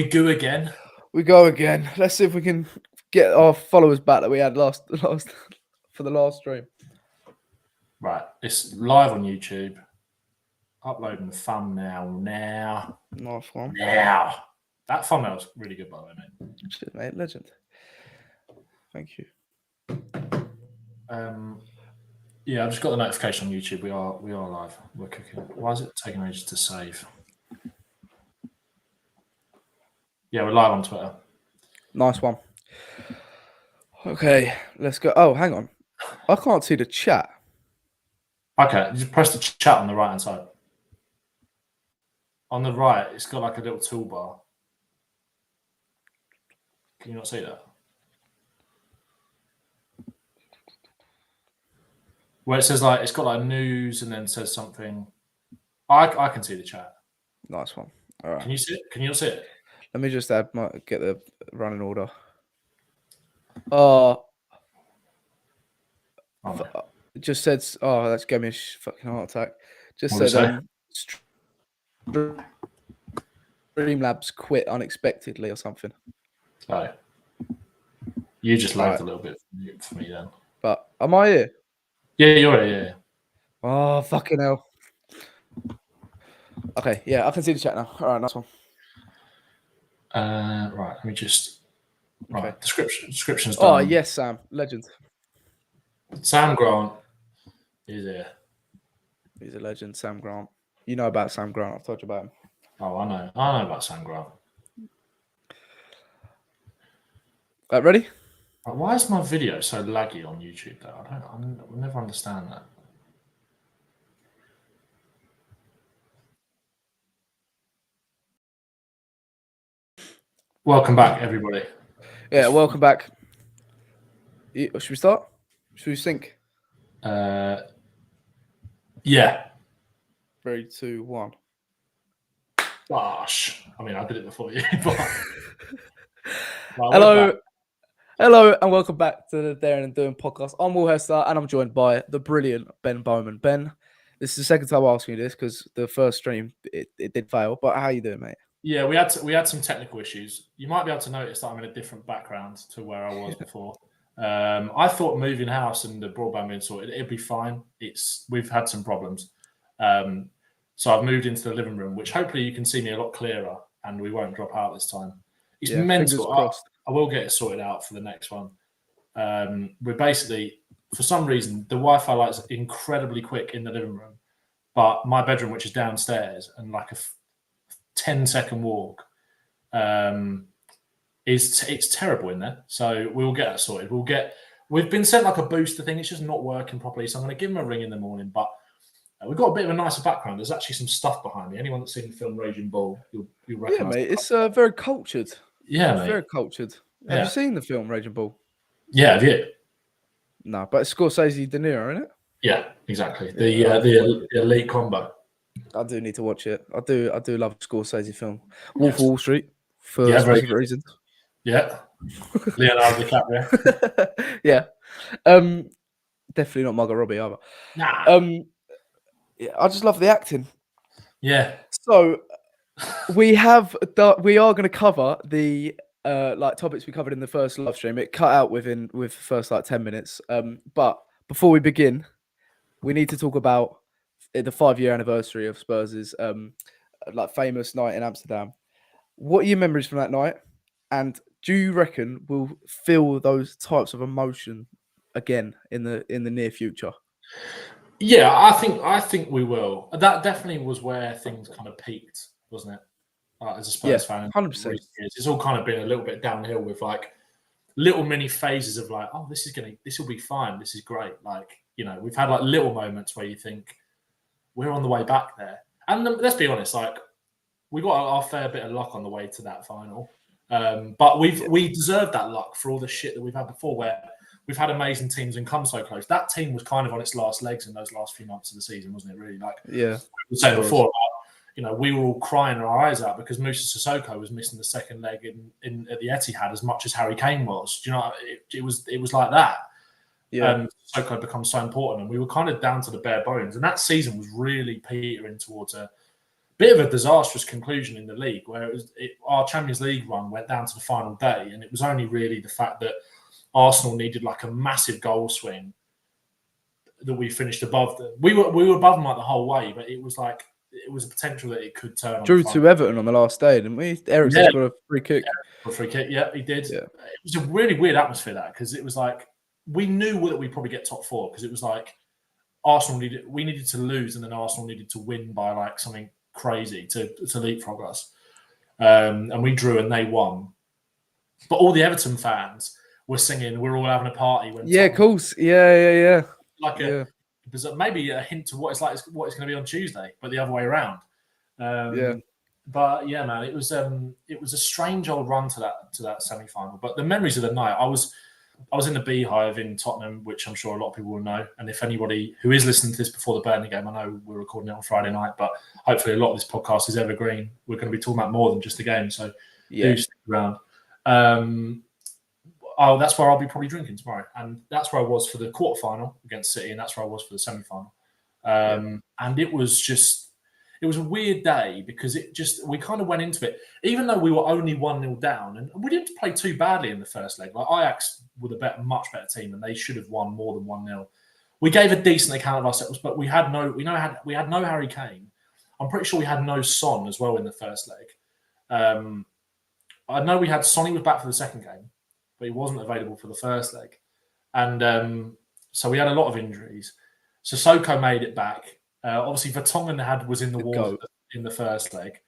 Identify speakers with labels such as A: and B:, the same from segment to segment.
A: go again.
B: We go again. Let's see if we can get our followers back that we had last for the last stream.
A: Right, it's live on YouTube. Uploading the thumbnail now.
B: Nice one.
A: Now. That thumbnail's really good, by the way, mate.
B: Shit, mate, legend. Thank you.
A: Yeah, I've just got the notification on YouTube. We are live. We're cooking. Why is it taking ages to save? Yeah, we're live on Twitter.
B: Nice one. Okay, let's go. Oh, hang on. I can't see the chat.
A: Okay, just press the chat on the right-hand side. On the right, it's got like a little toolbar. Can you not see that? Where it says like, it's got like news and then says something. I can see the chat.
B: Nice one. All right.
A: Can you see it? Can you not see it?
B: Let me just get the running order. It just said, that's gave me a fucking heart attack. Just
A: What
B: said, Streamlabs quit unexpectedly or something.
A: Oh. You just lagged a little bit for me then.
B: But am I here?
A: Yeah, you're here, yeah.
B: Oh, fucking hell. Okay, yeah, I can see the chat now. All right, nice one.
A: Right, let me just... Right, okay. Description's
B: done. Oh,
A: yes,
B: Sam. Legend.
A: Sam Grant is here.
B: He's a legend, Sam Grant. You know about Sam Grant. I've told you about him.
A: Oh, I know. I know about Sam Grant.
B: Ready?
A: Why is my video so laggy on YouTube, though? I'll never understand that. Welcome back, everybody.
B: Yeah, welcome back. Should we start? Should we sync?
A: Yeah.
B: 3, 2, 1.
A: Gosh. I mean, I did it before you.
B: But... Hello, and welcome back to the Daring and Doing podcast. I'm Hester, and I'm joined by the brilliant Ben Bowman. Ben, this is the second time I'm asking you this because the first stream it did fail. But how are you doing, mate?
A: Yeah, we had some technical issues. You might be able to notice that I'm in a different background to where I was before. I thought moving house and the broadband being sorted, it'd be fine. We've had some problems. So I've moved into the living room, which hopefully you can see me a lot clearer and we won't drop out this time. It's mental. I will get it sorted out for the next one. We're basically, for some reason, the Wi-Fi light's incredibly quick in the living room, but my bedroom, which is downstairs and like a 10-second walk, it's terrible in there. So we'll get that sorted. We've been sent like a booster thing. It's just not working properly. So I'm going to give them a ring in the morning, but we've got a bit of a nicer background. There's actually some stuff behind me. Anyone that's seen the film Raging Bull, you'll recognise.
B: Yeah, mate. It's very cultured.
A: Yeah,
B: it's
A: mate.
B: Very cultured. Have you seen the film Raging Bull?
A: Yeah, have you?
B: No, but it's Scorsese De Niro, isn't it?
A: Yeah, exactly. The elite combo.
B: I do need to watch it. I do love Scorsese film. Wolf of Wall Street for specific reasons.
A: Yeah. Leonardo DiCaprio.
B: Yeah. Definitely not Margot Robbie either.
A: Nah.
B: Yeah, I just love the acting.
A: Yeah.
B: So we are going to cover the topics we covered in the first live stream. It cut out with the first 10 minutes. But before we begin, we need to talk about the 5-year anniversary of Spurs' famous night in Amsterdam. What are your memories from that night? And do you reckon we'll feel those types of emotion again in the near future?
A: Yeah, I think we will. That definitely was where things kind of peaked, wasn't it? As a Spurs fan,
B: 100%.
A: It's all kind of been a little bit downhill with like little mini phases of like, oh, this will be fine. This is great. Like, you know, we've had like little moments where you think we're on the way back there. And let's be honest, like we got our fair bit of luck on the way to that final. But we deserved that luck for all the shit that we've had before, where we've had amazing teams and come so close. That team was kind of on its last legs in those last few months of the season, wasn't it? Really, like
B: we
A: were saying before, you know, we were all crying our eyes out because Moussa Sissoko was missing the second leg at the Etihad as much as Harry Kane was. Do you know? It was like that.
B: Yeah,
A: Sissoko becomes so important, and we were kind of down to the bare bones. And that season was really petering towards a bit of a disastrous conclusion in the league, where our Champions League run went down to the final day, and it was only really the fact that Arsenal needed like a massive goal swing that we finished above them. We were above them like the whole way, but it was a potential that it could turn.
B: Drew to Everton on the last day, didn't we? Ericsson got a free kick.
A: Yeah, he did.
B: Yeah.
A: It was a really weird atmosphere, that, because it was like we knew that we'd probably get top four, because it was like we needed to lose, and then Arsenal needed to win by like something crazy to leapfrog us. And we drew and they won. But all the Everton fans were singing, we're all having a party.
B: Of course. Yeah.
A: Like maybe a hint to what it's going to be on Tuesday, but the other way around. But yeah, man, it was a strange old run to that semi-final. But the memories of the night, I was in the Beehive in Tottenham, which I'm sure a lot of people will know. And if anybody who is listening to this before the Burnley game, I know we're recording it on Friday night, but hopefully a lot of this podcast is evergreen. We're going to be talking about more than just the game, so do stick around. That's where I'll be probably drinking tomorrow, and that's where I was for the quarterfinal against City, and that's where I was for the semi-final. And it was a weird day, because we kind of went into it, even though we were only 1-0 down, and we didn't play too badly in the first leg. Like Ajax were much better team, and they should have won more than 1-0. We gave a decent account of ourselves, but we had no Harry Kane. I'm pretty sure we had no Son as well in the first leg. I know we had Sonny was back for the second game, but he wasn't available for the first leg. And so we had a lot of injuries. Sissoko made it back. Obviously, Vertonghen was in the water in the first leg.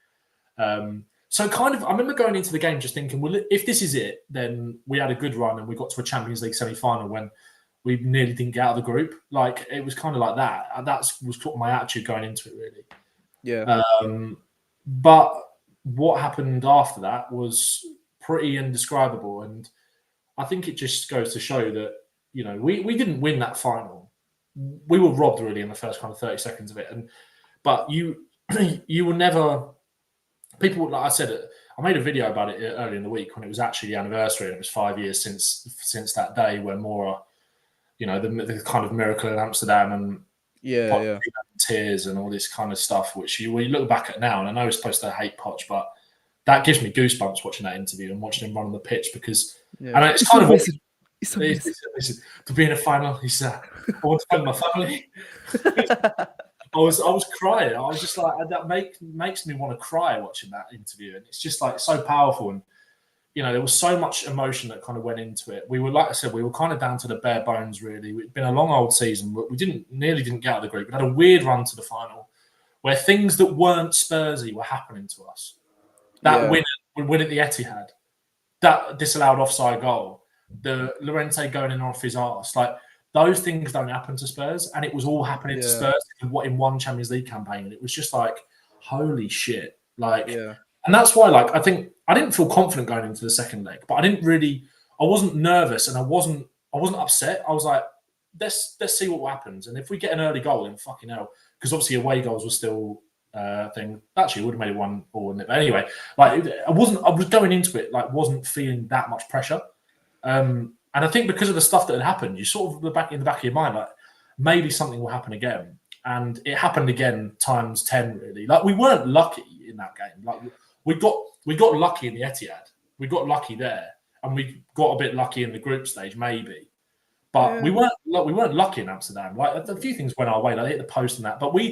A: So kind of, I remember going into the game just thinking, well, if this is it, then we had a good run and we got to a Champions League semi-final when we nearly didn't get out of the group. Like, it was kind of like that. That was sort of my attitude going into it, really.
B: Yeah.
A: But what happened after that was pretty indescribable. And I think it just goes to show that, we didn't win that final. We were robbed really in the first kind of 30 seconds of it. But you will never, people, like I said, I made a video about it earlier in the week when it was actually the anniversary, and it was 5 years since that day when Mora, the kind of miracle in Amsterdam and tears and all this kind of stuff, which you look back at now, and I know we're supposed to hate Poch, but that gives me goosebumps watching that interview and watching him run on the pitch, because and it's kind of to be in a final. He said, "I want to thank my family." I was crying. I was just like, that makes me want to cry watching that interview, and it's just like so powerful. And there was so much emotion that kind of went into it. We were, like I said, we were kind of down to the bare bones, really. It'd been a long old season. We nearly didn't get out of the group. We had a weird run to the final where things that weren't Spursy were happening to us. That win at the Etihad, that disallowed offside goal, the Llorente going in off his arse, like those things don't happen to Spurs, and it was all happening to Spurs in one Champions League campaign, and it was just like, holy shit, and that's why, like, I think I didn't feel confident going into the second leg, but I wasn't nervous, and I wasn't upset. I was like, let's see what happens, and if we get an early goal, then fucking hell, because obviously away goals were still thing. Actually, would have made it 1-1, wouldn't it? But anyway, like I was going into it like wasn't feeling that much pressure, and I think because of the stuff that had happened, you sort of in the back of your mind, like maybe something will happen again, and it happened again times 10. Really, like we weren't lucky in that game. Like we got lucky in the Etihad, we got lucky there, and we got a bit lucky in the group stage, maybe. But we weren't lucky in Amsterdam. Like a few things went our way, like hit the post and that, but when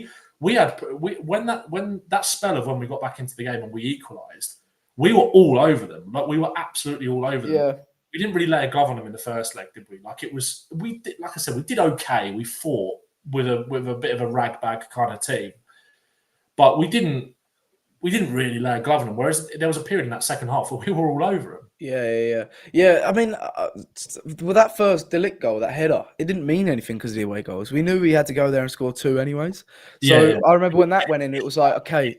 A: that spell of when we got back into the game and we equalised, we were all over them. Like we were absolutely all over them. Yeah. We didn't really lay a glove on them in the first leg, did we? Like we did, like I said, we did okay. We fought with a bit of a ragbag kind of team, but we didn't really lay a glove on them. Whereas there was a period in that second half where we were all over them.
B: Yeah. I mean, with that first De Ligt goal, that header, it didn't mean anything because of the away goals. We knew we had to go there and score 2 anyways. So I remember when that went in, it was like, okay,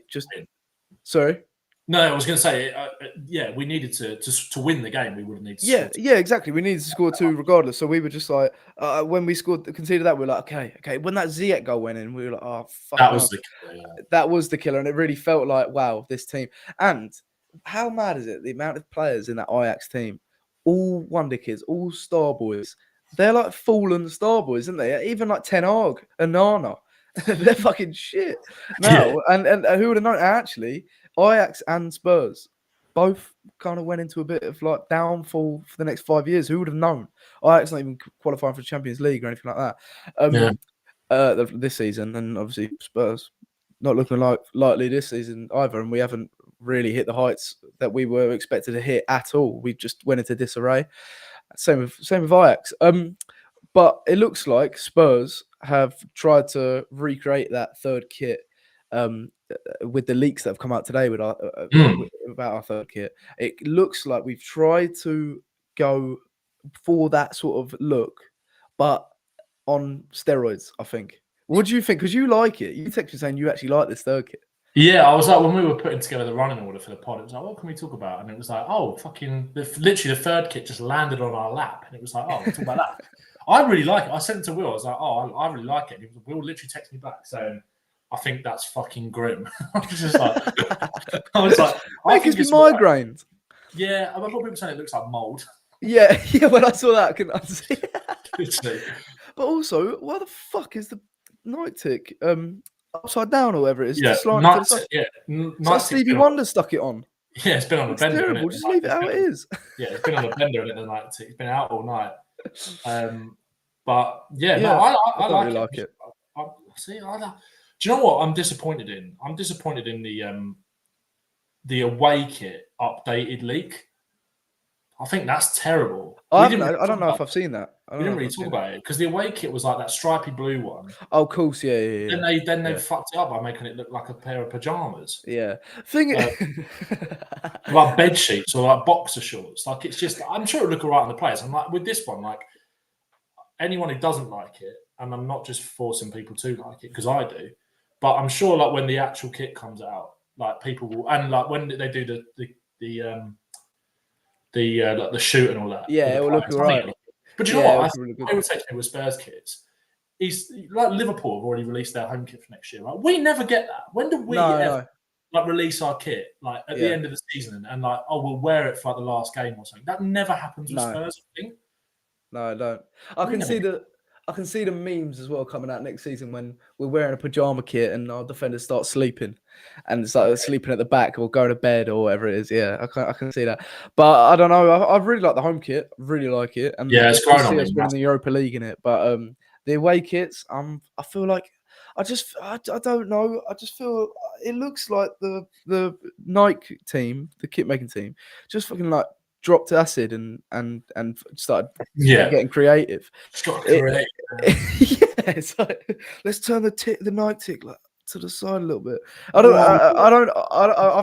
B: sorry.
A: No, I was going to say, we needed to win the game. We would have needed to
B: score 2. Exactly. We needed to score 2 regardless. So we were just like, when we conceded that, we were like, okay. When that Ziyech goal went in, we were like, oh, fuck.
A: That was the killer. Yeah.
B: That was the killer. And it really felt like, wow, this team. And how mad is it? The amount of players in that Ajax team, all wonder kids, all star boys. They're like fallen star boys, aren't they? Even like Ten Hag and Nana. They're fucking shit now.
A: Yeah.
B: And who would have known? Actually, Ajax and Spurs both kind of went into a bit of like downfall for the next 5 years. Who would have known? Ajax not even qualifying for the Champions League or anything like that. This season, and obviously Spurs not looking likely this season either. And we haven't really hit the heights that we were expected to hit at all. We just went into disarray. Same with Ajax. But it looks like Spurs have tried to recreate that third kit with the leaks that have come out today about our third kit. It looks like we've tried to go for that sort of look, but on steroids, I think. What do you think? Because you like it. You texted me saying you actually like this third kit.
A: Yeah, I was like, when we were putting together the running order for the pod, it was like, what can we talk about? And it was like, oh, literally the third kit just landed on our lap. And it was like, oh, we'll talk about that. I really like it. I sent it to Will. I was like, oh, I really like it. And Will literally texted me back saying, I think that's fucking grim. I was just like,
B: it gives me migraines.
A: Yeah, I've got people saying it looks like mold.
B: Yeah, when I saw that, I couldn't see it.
A: Literally.
B: But also, why the fuck is the night tick upside down or whatever it is?
A: Yeah,
B: Night Stevie Wonder stuck it on.
A: Yeah, it's been on a bender.
B: Terrible. Just leave it how it is.
A: Yeah, it's been on a bender and the night tick. It's been out all night. But I like it. Do you know what I'm disappointed in? I'm disappointed in the away kit updated leak. I think that's terrible.
B: I don't know if I've seen that.
A: We didn't really talk about it because the away kit was like that stripy blue one.
B: Oh, of course, yeah.
A: Then they fucked it up by making it look like a pair of pajamas.
B: Yeah,
A: like bed sheets or like boxer shorts. Like it's just, I'm sure it'll look alright on the players. I'm like with this one, like anyone who doesn't like it, and I'm not just forcing people to like it because I do, but I'm sure like when the actual kit comes out, like people will, and like when they do the shoot and all that.
B: Yeah, it will look alright.
A: But you know what? I would say to me with Spurs kits, he's like Liverpool have already released their home kit for next year. Like we never get that. When do we ever like release our kit like at the end of the season and like we'll wear it for like the last game or something? That never happens with Spurs. I think.
B: No, I don't. I can see the memes as well coming out next season when we're wearing a pajama kit and our defenders start sleeping, and it's like sleeping at the back or going to bed or whatever it is. Yeah, I can see that. But I don't know. I really like the home kit. Really like it. And
A: it's grown on me.
B: We're in the Europa League in it, but the away kits, I feel like I don't know. I just feel it looks like the Nike team, the kit making team, just fucking like dropped acid and started getting creative. It's like, let's turn the night tick like to the side a little bit. I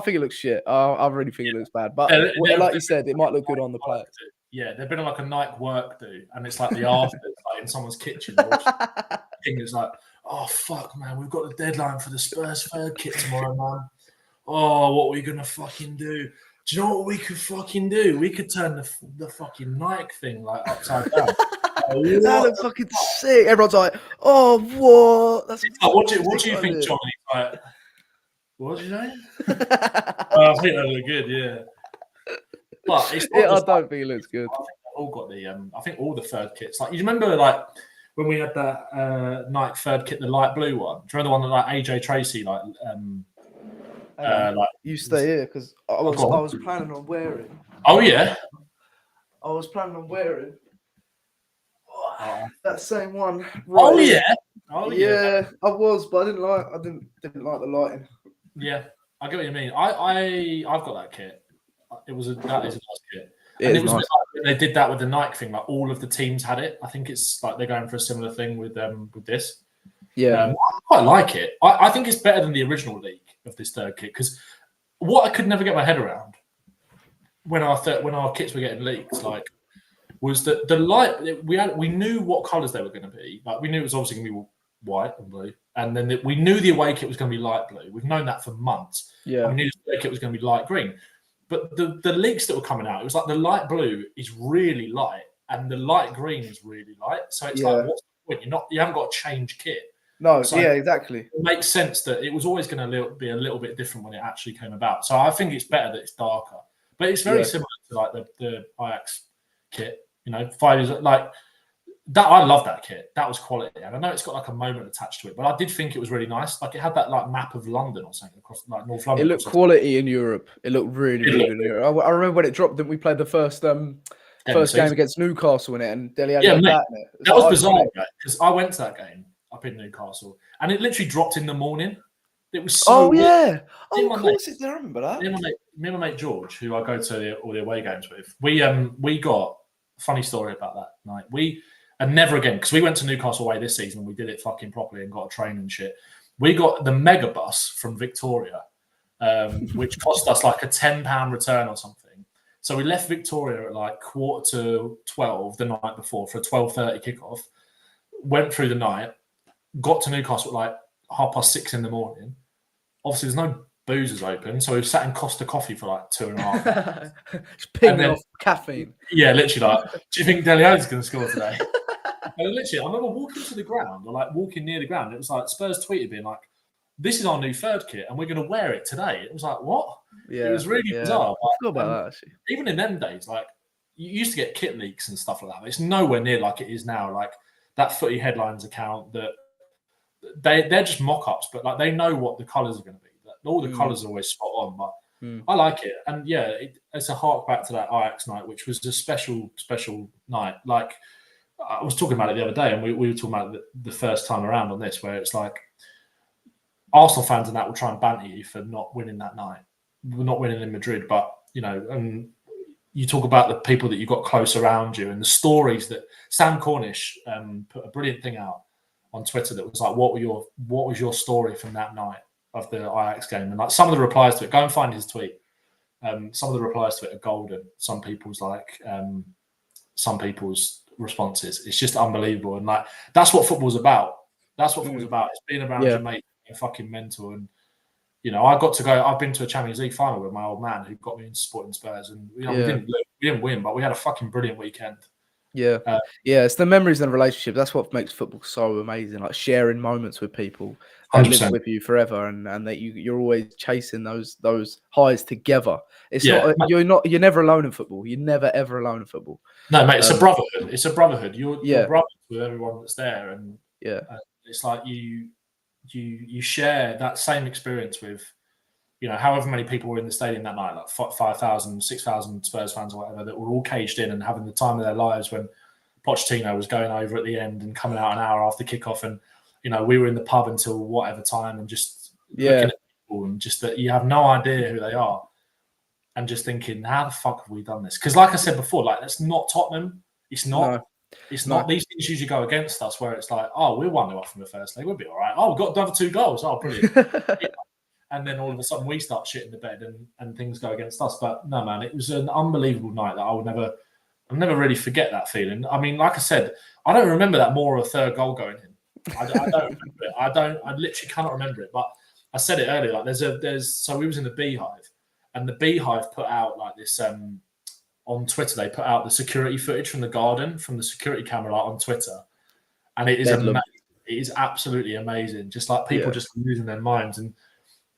B: think it looks shit. I really think it looks bad. But like you said, it might look good on the players.
A: Yeah, they've been on like a Nike work do, and it's like the after like in someone's kitchen. It's like, oh fuck, man, we've got the deadline for the Spurs third kit tomorrow, man. Oh, what are we gonna fucking do? Do you know what we could fucking do? We could turn the fucking Nike thing like upside down.
B: That looks fucking sick. Everyone's like, "Oh, what?" That's
A: like, what do you think, Johnny? Like, what did you say? I think that look good, yeah. But it's not
B: I don't think it looks good.
A: I think they've all got the. I think all the third kits. Like you remember, like when we had that Nike third kit, the light blue one. Do you remember the one that like AJ Tracy like?
B: Like you stay here because I was planning on wearing.
A: Oh yeah.
B: I was planning on wearing that same one.
A: Right.
B: Oh yeah. I was, but I didn't like the lighting.
A: Yeah, I get what you mean. I've got that kit. That is a nice kit. It was nice. Like, they did that with the Nike thing. Like all of the teams had it. I think it's like they're going for a similar thing with this.
B: Yeah,
A: I quite like it. I think it's better than the original league of this third kit because what I could never get my head around when our kits were getting leaked, like, was that the light we knew what colours they were going to be. Like we knew it was obviously going to be white and blue, and then we knew the away kit was going to be light blue. We've known that for months.
B: Yeah,
A: and we knew the away kit was going to be light green. But the leaks that were coming out, it was like the light blue is really light and the light green is really light. So it's like, what's the point? You haven't got to change kit.
B: No, so exactly.
A: It makes sense that it was always going to be a little bit different when it actually came about. So I think it's better that it's darker. But it's very similar to like the Ajax kit. 5 years like I love that kit. That was quality, and I know it's got like a moment attached to it, but I did think it was really nice. Like it had that like map of London or something across like North London.
B: It looked quality in Europe. It looked really good in Europe. I remember when it dropped. That we played the first game against Newcastle in it, and Dele Alli had that in it.
A: That was bizarre, because I went to that game up in Newcastle, and it literally dropped in the morning. It was so.
B: Oh yeah. Oh, of course, I remember that.
A: Me and my mate George, who I go to all the away games with, we got a funny story about that night. And never again, because we went to Newcastle away this season. We did it fucking properly and got a train and shit. We got the mega bus from Victoria, which cost us like a £10 return or something. So we left Victoria at like 11:45 the night before for a 12:30 kickoff. Went through the night, got to Newcastle at like 6:30 in the morning. Obviously, there's no boozers open, so we sat in Costa Coffee for like 2.5 hours.
B: Just pinging off caffeine.
A: Yeah, literally like, do you think Dele Alli's going to score today? And literally, I remember walking to the ground, or like walking near the ground. It was like Spurs tweeted being like, "This is our new third kit, and we're going to wear it today." It was like, what?
B: Yeah,
A: it was really bizarre.
B: I forgot about that actually.
A: Even in them days, like you used to get kit leaks and stuff like that. But it's nowhere near like it is now. Like that Footy Headlines account, that they're just mock-ups, but like they know what the colours are going to be. All the colours are always spot on, but I like it. And yeah, it's a hark back to that Ajax night, which was a special night. Like I was talking about it the other day, and we were talking about the first time around on this, where it's like Arsenal fans and that will try and banter you for not winning that night. We're not winning in Madrid, but and you talk about the people that you got close around you and the stories that Sam Cornish put a brilliant thing out on Twitter that was like, what was your story from that night of the Ajax game? And like some of the replies to it, go and find his tweet. Some of the replies to it are golden. Some people's responses. It's just unbelievable. And like that's what football's about. That's what football's about. It's being around your mate and fucking mental. And I've been to a Champions League final with my old man who got me into supporting Spurs, and we didn't win, but we had a fucking brilliant weekend.
B: Yeah, it's the memories and the relationship. That's what makes football so amazing. Like sharing moments with people that
A: 100%.
B: live with you forever, and that you're always chasing those highs together. It's you're never alone in football. You're never ever alone in football.
A: No, mate, it's a brotherhood. It's a brotherhood. You're brothers with everyone that's there, and it's like you share that same experience with, however many people were in the stadium that night, like 5,000, 6,000 Spurs fans or whatever, that were all caged in and having the time of their lives when Pochettino was going over at the end and coming out an hour after kickoff, and we were in the pub until whatever time and just looking at people, and just that you have no idea who they are, and just thinking, how the fuck have we done this? Because like I said before, like that's not Tottenham. It's not. No. It's not. These things usually go against us, where it's like, oh, we're 1-0 up from the first leg, we'll be all right. Oh, we've got another 2 goals. Oh, brilliant. And then all of a sudden we start shitting the bed and things go against us. But no, man, it was an unbelievable night that I'll never really forget that feeling. I mean, like I said, I don't remember that more of a third goal going in. I don't remember it. I literally cannot remember it. But I said it earlier, like so we was in the Beehive, and the Beehive put out like this on Twitter. They put out the security footage from the garden, from the security camera on Twitter. And it is amazing. It is absolutely amazing. Just like people just losing their minds. And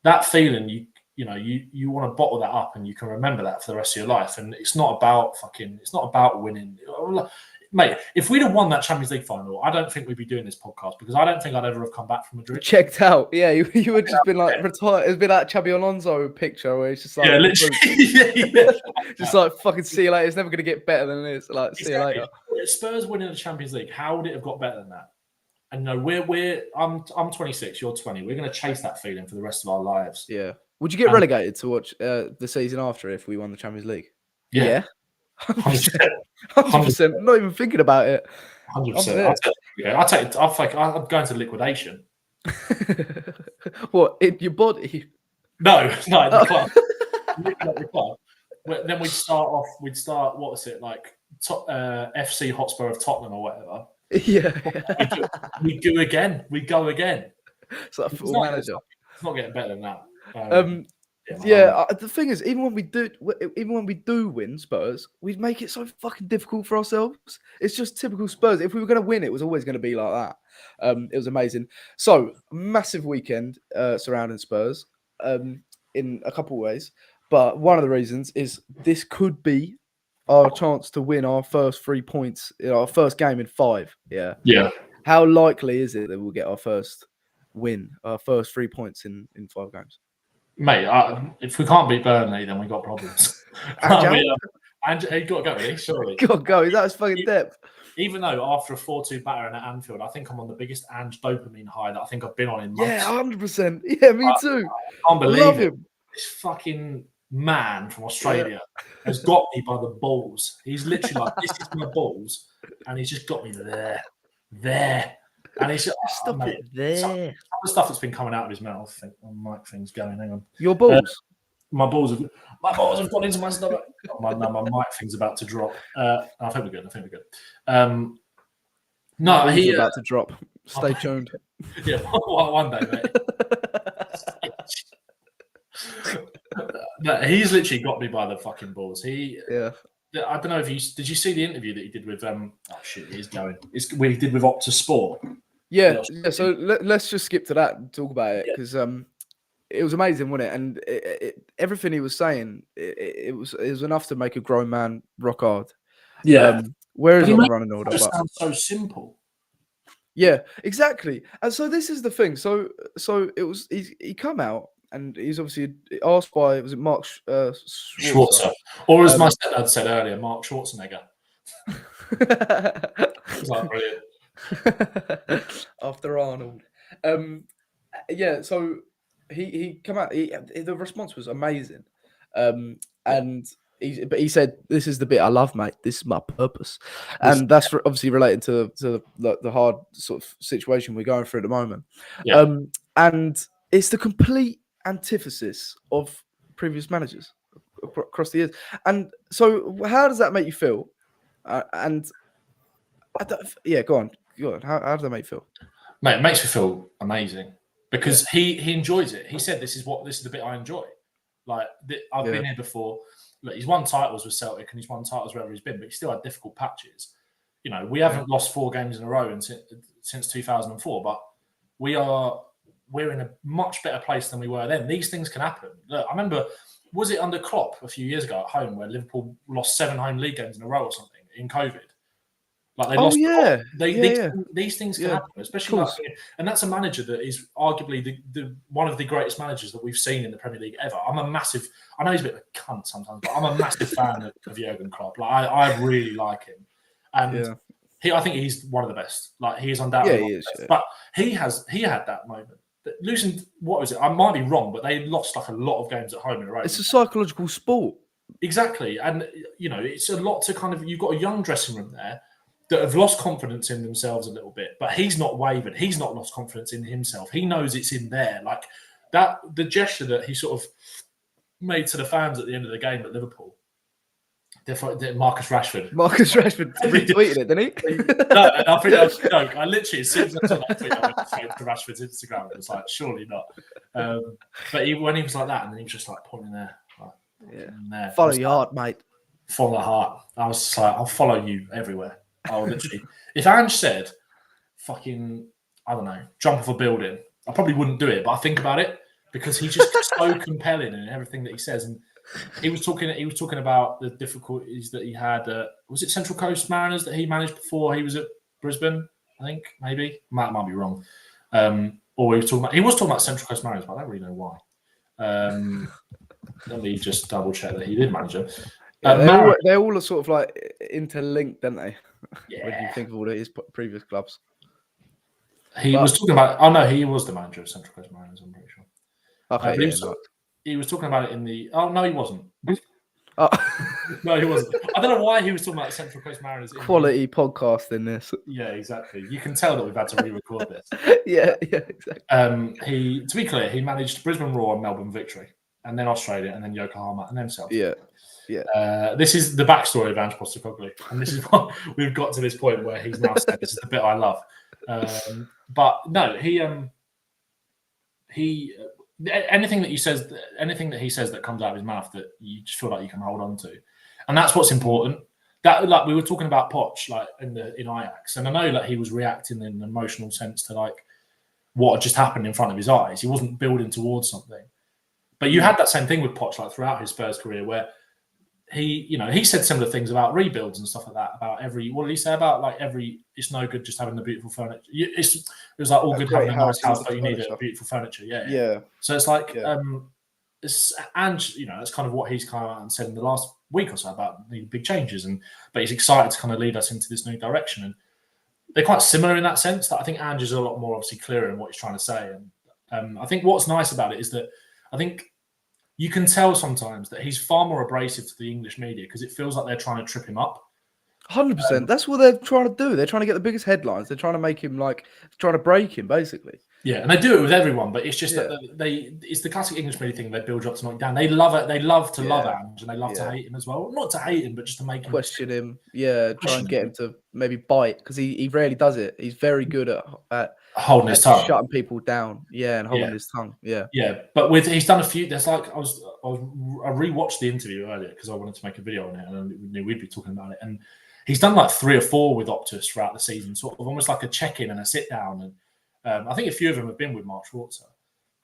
A: that feeling, you want to bottle that up and you can remember that for the rest of your life. And it's not about winning. Mate, if we'd have won that Champions League final, I don't think we'd be doing this podcast, because I don't think I'd ever have come back from Madrid.
B: Checked out. Yeah, you would just been like retired. It'd be that Xabi Alonso picture where it's just like,
A: literally.
B: Just like fucking see you later. It's never going to get better than this. Like, see you later.
A: Spurs winning the Champions League, how would it have got better than that? And I'm 26, you're 20. We're going to chase that feeling for the rest of our lives.
B: Yeah. Would you get relegated to watch the season after if we won the Champions League?
A: Yeah.
B: 100%. Not even thinking about it.
A: 100%. I'm going to liquidation.
B: What, in your body?
A: No, in the club. The club. Then we'd start, what was it, like FC Hotspur of Tottenham or whatever.
B: Yeah.
A: We go again.
B: It's like a football manager.
A: It's not getting better than that.
B: The thing is, even when we do win Spurs, we'd make it so fucking difficult for ourselves. It's just typical Spurs. If we were going to win, it was always going to be like that. It was amazing. So massive weekend surrounding Spurs in a couple of ways, but one of the reasons is this could be our chance to win our first 3 points, our first game in 5. Yeah.
A: Yeah.
B: How likely is it that we'll get our first win, our first 3 points in 5 games?
A: Mate, if we can't beat Burnley, then we got problems.
B: Ange,
A: he got to go, really, surely.
B: God, go. That's fucking depth.
A: Even though after a 4-2 battering at Anfield, I think I'm on the biggest Ange dopamine high that I think I've been on in months.
B: Yeah, 100%. Yeah, me too.
A: I can't believe
B: love
A: it.
B: him.
A: This fucking man from Australia has got me by the balls. He's literally like, this is my balls, and he's just got me there. And he's just,
B: Stop it there.
A: Some of the stuff that's been coming out of his mouth, I think, mic thing's going. Hang on.
B: Your balls?
A: My balls have gone into my stomach. My mic thing's about to drop. I think we're good. No, he's
B: about to drop. Stay tuned.
A: Yeah, one day, mate. He's literally got me by the fucking balls. I don't know if did you see the interview that he did with he's going. It's where he did with Opta Sport.
B: Yeah. So let's just skip to that and talk about it because it was amazing, wasn't it? And everything he was saying, it was enough to make a grown man rock hard.
A: Yeah.
B: Whereas on the running order,
A: it sounds so simple.
B: Yeah, exactly. And so this is the thing. So it was he come out and he's obviously asked by Mark
A: Schwarzer, or as my stepdad said earlier, Mark Schwarzenegger. It was like brilliant.
B: After Arnold. So he come out. The response was amazing, and he said, "This is the bit I love, mate. This is my purpose," and that's obviously related to the hard sort of situation we're going through at the moment.
A: Yeah.
B: And it's the complete antithesis of previous managers across the years. And so, how does that make you feel? Go on. How does that make you feel?
A: Mate, it makes me feel amazing because he enjoys it. He said, "This is the bit I enjoy." Like I've been here before. Look, he's won titles with Celtic and he's won titles wherever he's been, but he's still had difficult patches. You know, we haven't lost 4 games in a row since 2004, but we're in a much better place than we were then. These things can happen. Look, I remember, was it under Klopp a few years ago at home where Liverpool lost 7 home league games in a row or something in COVID? Like they lost. These things can happen, especially and that's a manager that is arguably the one of the greatest managers that we've seen in the Premier League ever. I know he's a bit of a cunt sometimes, but I'm a massive fan of Jurgen Klopp. Like I really like him, and I think he's one of the best. Like he is undoubtedly one of the best. But he had that moment. Losing, what was it? I might be wrong, but they lost like a lot of games at home in a row.
B: It's a psychological sport.
A: Exactly, and it's a lot to kind of. You've got a young dressing room there that have lost confidence in themselves a little bit, but he's not wavered. He's not lost confidence in himself. He knows it's in there. Like that, the gesture that he sort of made to the fans at the end of the game at Liverpool. Marcus Rashford
B: retweeted it, didn't he?
A: No, I think that was a joke. I literally, as soon as I saw that tweet, I went straight to Rashford's Instagram. It was like, surely not. But when he was like that, and then he was just like pointing there. There.
B: Follow your heart, mate.
A: Follow the heart. I was just like, I'll follow you everywhere. I'll literally. If Ange said, fucking, I don't know, jump off a building, I probably wouldn't do it, but I think about it because he's just so compelling in everything that he says. And he was talking about the difficulties that he had. Was it Central Coast Mariners that he managed before he was at Brisbane? I think maybe might be wrong. Or he was talking about Central Coast Mariners, but I don't really know why. Let me just double check that he did manage them.
B: They all are sort of like interlinked, don't they?
A: Yeah.
B: When you think of all his previous clubs.
A: He was talking about. Oh no, he was the manager of Central Coast Mariners. I'm pretty sure.
B: Okay.
A: He was talking about it in the. Oh no, he wasn't.
B: No,
A: he wasn't. I don't know why he was talking about Central Coast Mariners.
B: Quality podcast in this.
A: Yeah, exactly. You can tell that we've had to re-record this.
B: Yeah, exactly.
A: To be clear, he managed Brisbane Roar and Melbourne Victory, and then Australia, and then Yokohama, and then South.
B: Yeah.
A: This is the backstory of Ange Postecoglou, and this is what we've got to this point where he's now said, "This is the bit I love." But no, he anything that he says that comes out of his mouth that you just feel like you can hold on to, and that's what's important. That, like we were talking about Poch, like in Ajax, and I know that he was reacting in an emotional sense to like what had just happened in front of his eyes. He wasn't building towards something, but you had that same thing with Poch, like throughout his Spurs career, where he said similar things about rebuilds and stuff like that. What did he say about it's no good just having the beautiful furniture. It was like all good having a nice house, but you need a beautiful furniture. Yeah. So it's like it's Ange, that's kind of what he's kind of said in the last week or so about needing big changes, but he's excited to kind of lead us into this new direction. And they're quite similar in that sense. That I think Ange is a lot more obviously clearer in what he's trying to say. And I think what's nice about it is that I think you can tell sometimes that he's far more abrasive to the English media because it feels like they're trying to trip him up.
B: 100%. That's what they're trying to do. They're trying to get the biggest headlines. They're trying to make him trying to break him, basically.
A: Yeah, and they do it with everyone, but it's just that it's the classic English media thing. They build you up to knock down. They love it. They love to love Ange, and they love to hate him as well. Not to hate him, but just to make him
B: question him. Yeah, try and get him to maybe bite because he rarely does it. He's very good at
A: holding his tongue,
B: shutting people down. Yeah, and holding his tongue. Yeah,
A: but he's done a few. There's I rewatched the interview earlier because I wanted to make a video on it, and I knew we'd be talking about it. And he's done 3 or 4 with Optus throughout the season, sort of almost like a check-in and a sit-down. And I think a few of them have been with Mark Schwarzer.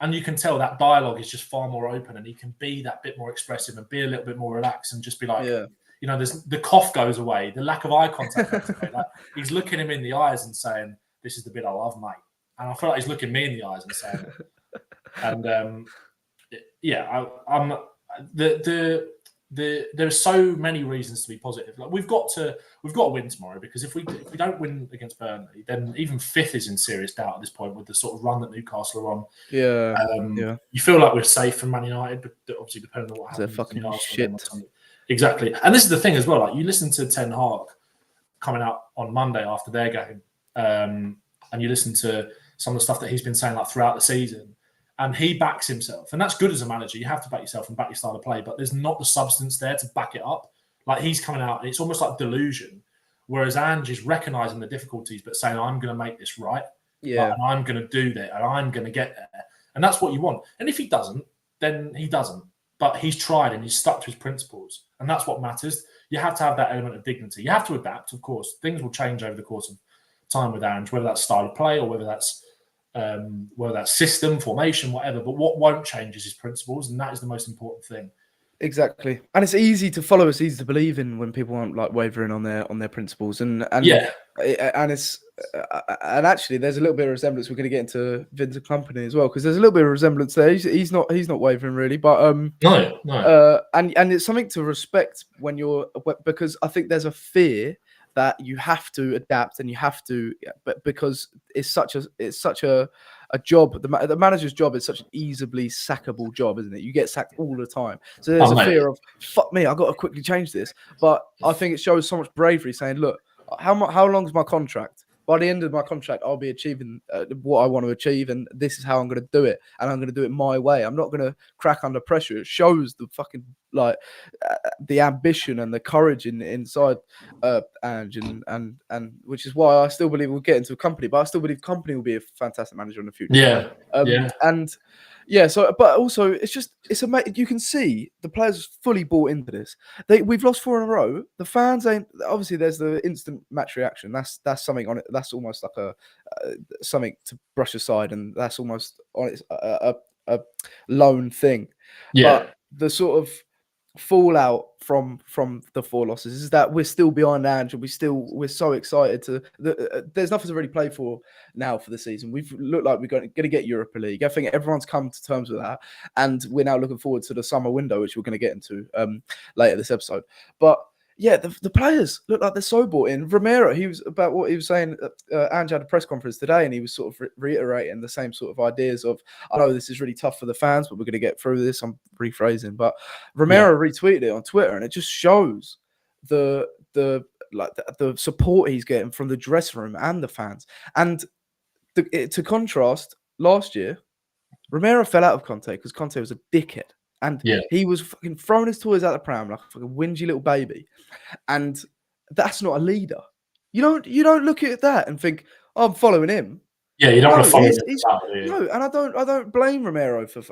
A: And you can tell that dialogue is just far more open and he can be that bit more expressive and be a little bit more relaxed and just be like, there's the cough goes away, the lack of eye contact goes away. He's looking him in the eyes and saying, this is the bit I love, mate. And I feel like he's looking me in the eyes and saying it. There's so many reasons to be positive. We've got to win tomorrow because if we don't win against Burnley, then even 5th is in serious doubt at this point with the sort of run that Newcastle are on. You feel like we're safe from Man United, but obviously depending on what happens.
B: They're fucking shit.
A: Exactly, and this is the thing as well. You listen to Ten Hag coming out on Monday after their game, and you listen to some of the stuff that he's been saying throughout the season. And he backs himself. And that's good as a manager. You have to back yourself and back your style of play, but there's not the substance there to back it up. He's coming out, and it's almost like delusion. Whereas Ange is recognising the difficulties, but saying, I'm going to make this right.
B: Yeah.
A: And I'm going to do that, and I'm going to get there. And that's what you want. And if he doesn't, then he doesn't. But he's tried and he's stuck to his principles. And that's what matters. You have to have that element of dignity. You have to adapt, of course. Things will change over the course of time with Ange, whether that's style of play or whether that's system, formation, whatever. But what won't change is his principles, and that is the most important thing.
B: Exactly, and it's easy to follow. It's easy to believe in when people aren't wavering on their principles, and it's actually there's a little bit of resemblance. We're going to get into Vincent Kompany as well because there's a little bit of resemblance there. He's not wavering really, but
A: no.
B: And it's something to respect because I think there's a fear that you have to adapt and you have to, but because it's such a job. The manager's job is such an easily sackable job, isn't it? You get sacked all the time, so there's a fear of fuck me. I've got to quickly change this. But I think it shows so much bravery, saying, "Look, how long is my contract? By the end of my contract, I'll be achieving what I want to achieve, and this is how I'm going to do it, and I'm going to do it my way. I'm not going to crack under pressure." It shows the fucking the ambition and the courage inside Ange, and which is why I still believe we'll get into a Kompany, but I still believe Kompany will be a fantastic manager in the future. So, but also it's amazing. You can see the players fully bought into this. We've lost 4 in a row. The fans ain't. Obviously, there's the instant match reaction. That's something on it. That's almost like something to brush aside, and that's almost on its a lone thing.
A: Yeah.
B: But the sort of fallout from the 4 losses is that we're still behind Ange, and we're so excited there's nothing to really play for now for the season. We've looked like we're going to get Europa League. I think everyone's come to terms with that, and we're now looking forward to the summer window, which we're going to get into later this episode. But yeah, the players look like they're so bought in. Romero, he was about what he was saying. Ange had a press conference today, and he was sort of reiterating the same sort of ideas of, I know this is really tough for the fans, but we're going to get through this. I'm rephrasing, but Romero retweeted it on Twitter, and it just shows the support he's getting from the dressing room and the fans. And to contrast, last year, Romero fell out of Conte because Conte was a dickhead. And he was fucking throwing his toys out the pram like a fucking whingy little baby. And that's not a leader. You don't look at that and think, oh, I'm following him.
A: Yeah, you don't want to follow him.
B: No, and I don't blame Romero for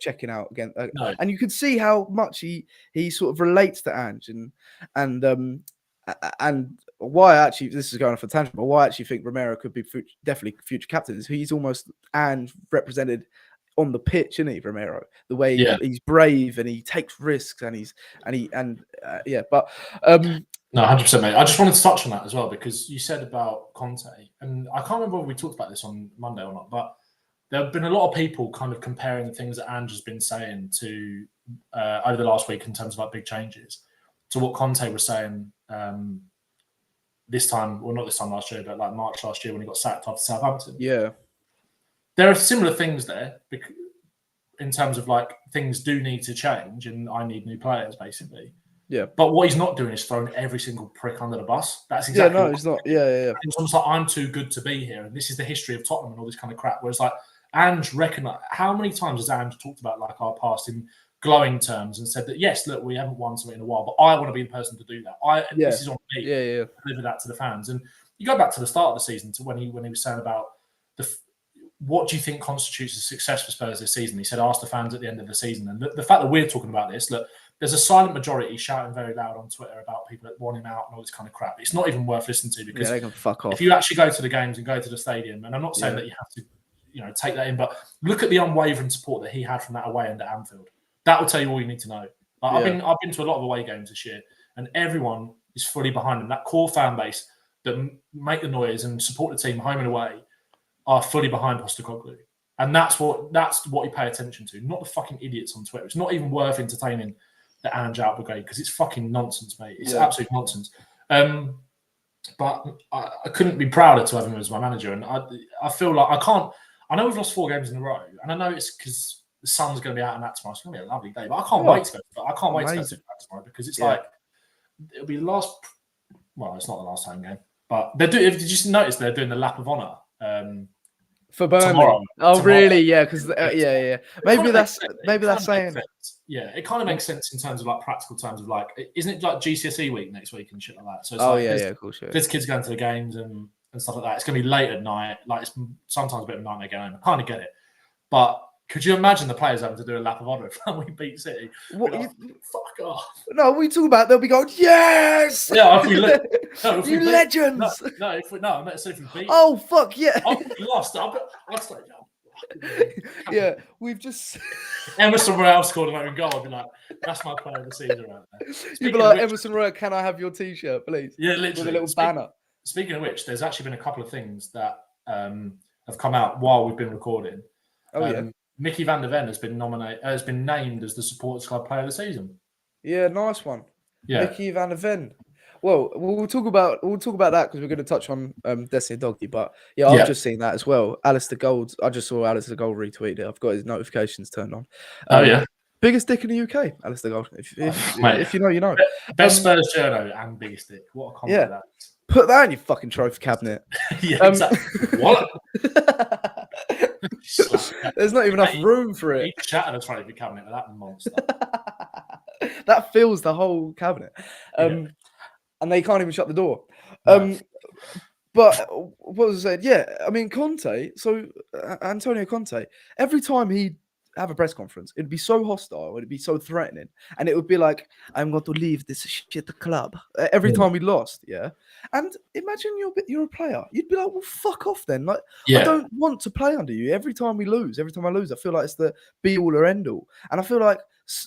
B: checking out again.
A: No.
B: And you can see how much he sort of relates to Ange and why actually, this is going off a tangent, but why I actually think Romero could be definitely future captain is he's almost Ange represented on the pitch, isn't he, Romero? The way he's brave and he takes risks but
A: no, 100%, mate. I just wanted to touch on that as well because you said about Conte, and I can't remember if we talked about this on Monday or not, but there have been a lot of people kind of comparing the things that Ange has been saying to over the last week in terms of like big changes to what Conte was saying this time, well, not this time last year, but like March last year when he got sacked after Southampton.
B: Yeah.
A: There are similar things there in terms of like things do need to change and I need new players, basically.
B: Yeah.
A: But what he's not doing is throwing every single prick under the bus. That's exactly
B: what he's not. Yeah.
A: It's almost like I'm too good to be here and this is the history of Tottenham and all this kind of crap. Whereas like Ange how many times has Ange talked about like our past in glowing terms and said that, yes, look, we haven't won something in a while, but I want to be the person to do that. This is on me.
B: Yeah.
A: Deliver that to the fans. And you go back to the start of the season to when he was saying about what do you think constitutes a success for Spurs this season? He said, ask the fans at the end of the season. And the fact that we're talking about this, look, there's a silent majority shouting very loud on Twitter about people that want him out and all this kind of crap. It's not even worth listening to because
B: they can fuck off.
A: If you actually go to the games and go to the stadium, and I'm not saying that you have to, take that in, but look at the unwavering support that he had from that away end at Anfield. That will tell you all you need to know. I've been to a lot of away games this year, and everyone is fully behind him. That core fan base that make the noise and support the team home and away are fully behind Postecoglou. And that's what you pay attention to, not the fucking idiots on Twitter. It's not even worth entertaining the Ange out brigade because it's fucking nonsense, mate. It's absolute nonsense. But I couldn't be prouder to have him as my manager. And I feel like I know we've lost 4 games in a row, and I know it's because the sun's going to be out and that tomorrow. It's going to be a lovely day, but I can't wait to go. I can't wait to go to that tomorrow because it's like it'll be the last. Well, it's not the last home game, but they're doing. Did you just notice they're doing the lap of honour
B: for Burnley?
A: Tomorrow.
B: Really? Yeah, because Maybe that's saying.
A: It kind of makes sense in terms of like practical terms of like, isn't it like GCSE week next week and shit like that? So it's
B: of course.
A: There's kids going to the games and stuff like that. It's going to be late at night. Like it's sometimes a bit of a nightmare going home. I kind of get it, but. Could you imagine the players having to do a lap of honour if we beat City? What? Like, fuck off.
B: No, we talk about they'll be going, yes!
A: Yeah, if we look. No, if
B: you
A: we
B: legends!
A: If we beat.
B: Oh, fuck, yeah.
A: If we lost, I'd like,
B: yeah, we've just...
A: Emerson Royale scored an own goal. I'd be like, that's my player of the season right there.
B: You'd be like, Emerson Royale, can I have your T-shirt, please?
A: Yeah, literally.
B: With a little banner.
A: Speaking of which, there's actually been a couple of things that have come out while we've been recording. Mickey van der Ven has been named as the Supporters Club Player of the Season.
B: Yeah, nice one.
A: Yeah,
B: Mickey van der Ven. Well, we'll talk about that because we're going to touch on Destiny Udogie. But I've just seen that as well. Alistair Gold. I just saw Alistair Gold retweet it. I've got his notifications turned on. Biggest dick in the UK, Alistair Gold. If you know, you know.
A: Best Spurs journo and biggest dick. What a compliment that is.
B: Put that in your fucking trophy cabinet.
A: Yeah, exactly. What?
B: There's not even enough room for it.
A: He shattered a trophy cabinet with that monster.
B: That fills the whole cabinet. And they can't even shut the door. But what was I saying? Yeah, I mean, Conte, Antonio Conte, every time he'd have a press conference, it'd be so hostile, it'd be so threatening, and it would be like, I'm going to leave this shit club every time we lost, and imagine you're a player, you'd be like, well, fuck off then, like, I don't want to play under you. Every time I lose, I feel like it's the be all or end all, and I feel like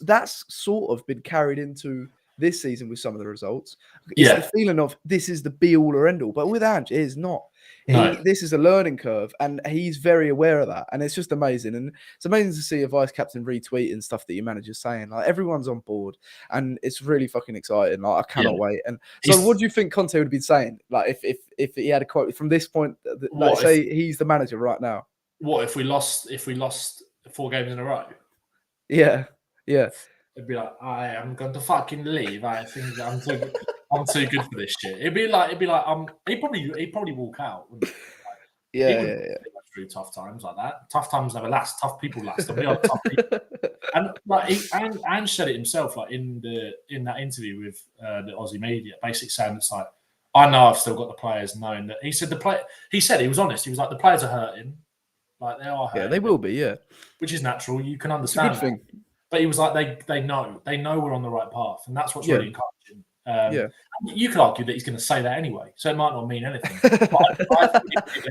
B: that's sort of been carried into this season with some of the results. It's the feeling of this is the be all or end all, but with Ange, it is not. This is a learning curve, and he's very aware of that, and it's just amazing. And it's amazing to see a vice captain retweeting stuff that your manager's saying. Like, everyone's on board, and it's really fucking exciting. Like, I cannot wait. And so, what do you think Conte would have been saying? Like, if he had a quote from this point, like, say he's the manager right now.
A: What if we lost 4 games in a row?
B: Yeah.
A: It'd be like, I am going to fucking leave. I think I'm too good for this shit. It'd be like, he'd probably walk out. Wouldn't he? Like, through tough times like that. Tough times never last. Tough people last. And we are tough people. And like, Ange said it himself, like in that interview with the Aussie media, basically saying it's like, I know I've still got the players, knowing that he said he said he was honest. He was like, the players are hurting, like they are hurting.
B: Yeah, they will be. Yeah,
A: which is natural. You can understand.
B: It's a good thing.
A: But he was like, they know we're on the right path, and that's what's really encouraging. You could argue that he's going to say that anyway, so it might not mean anything. But I think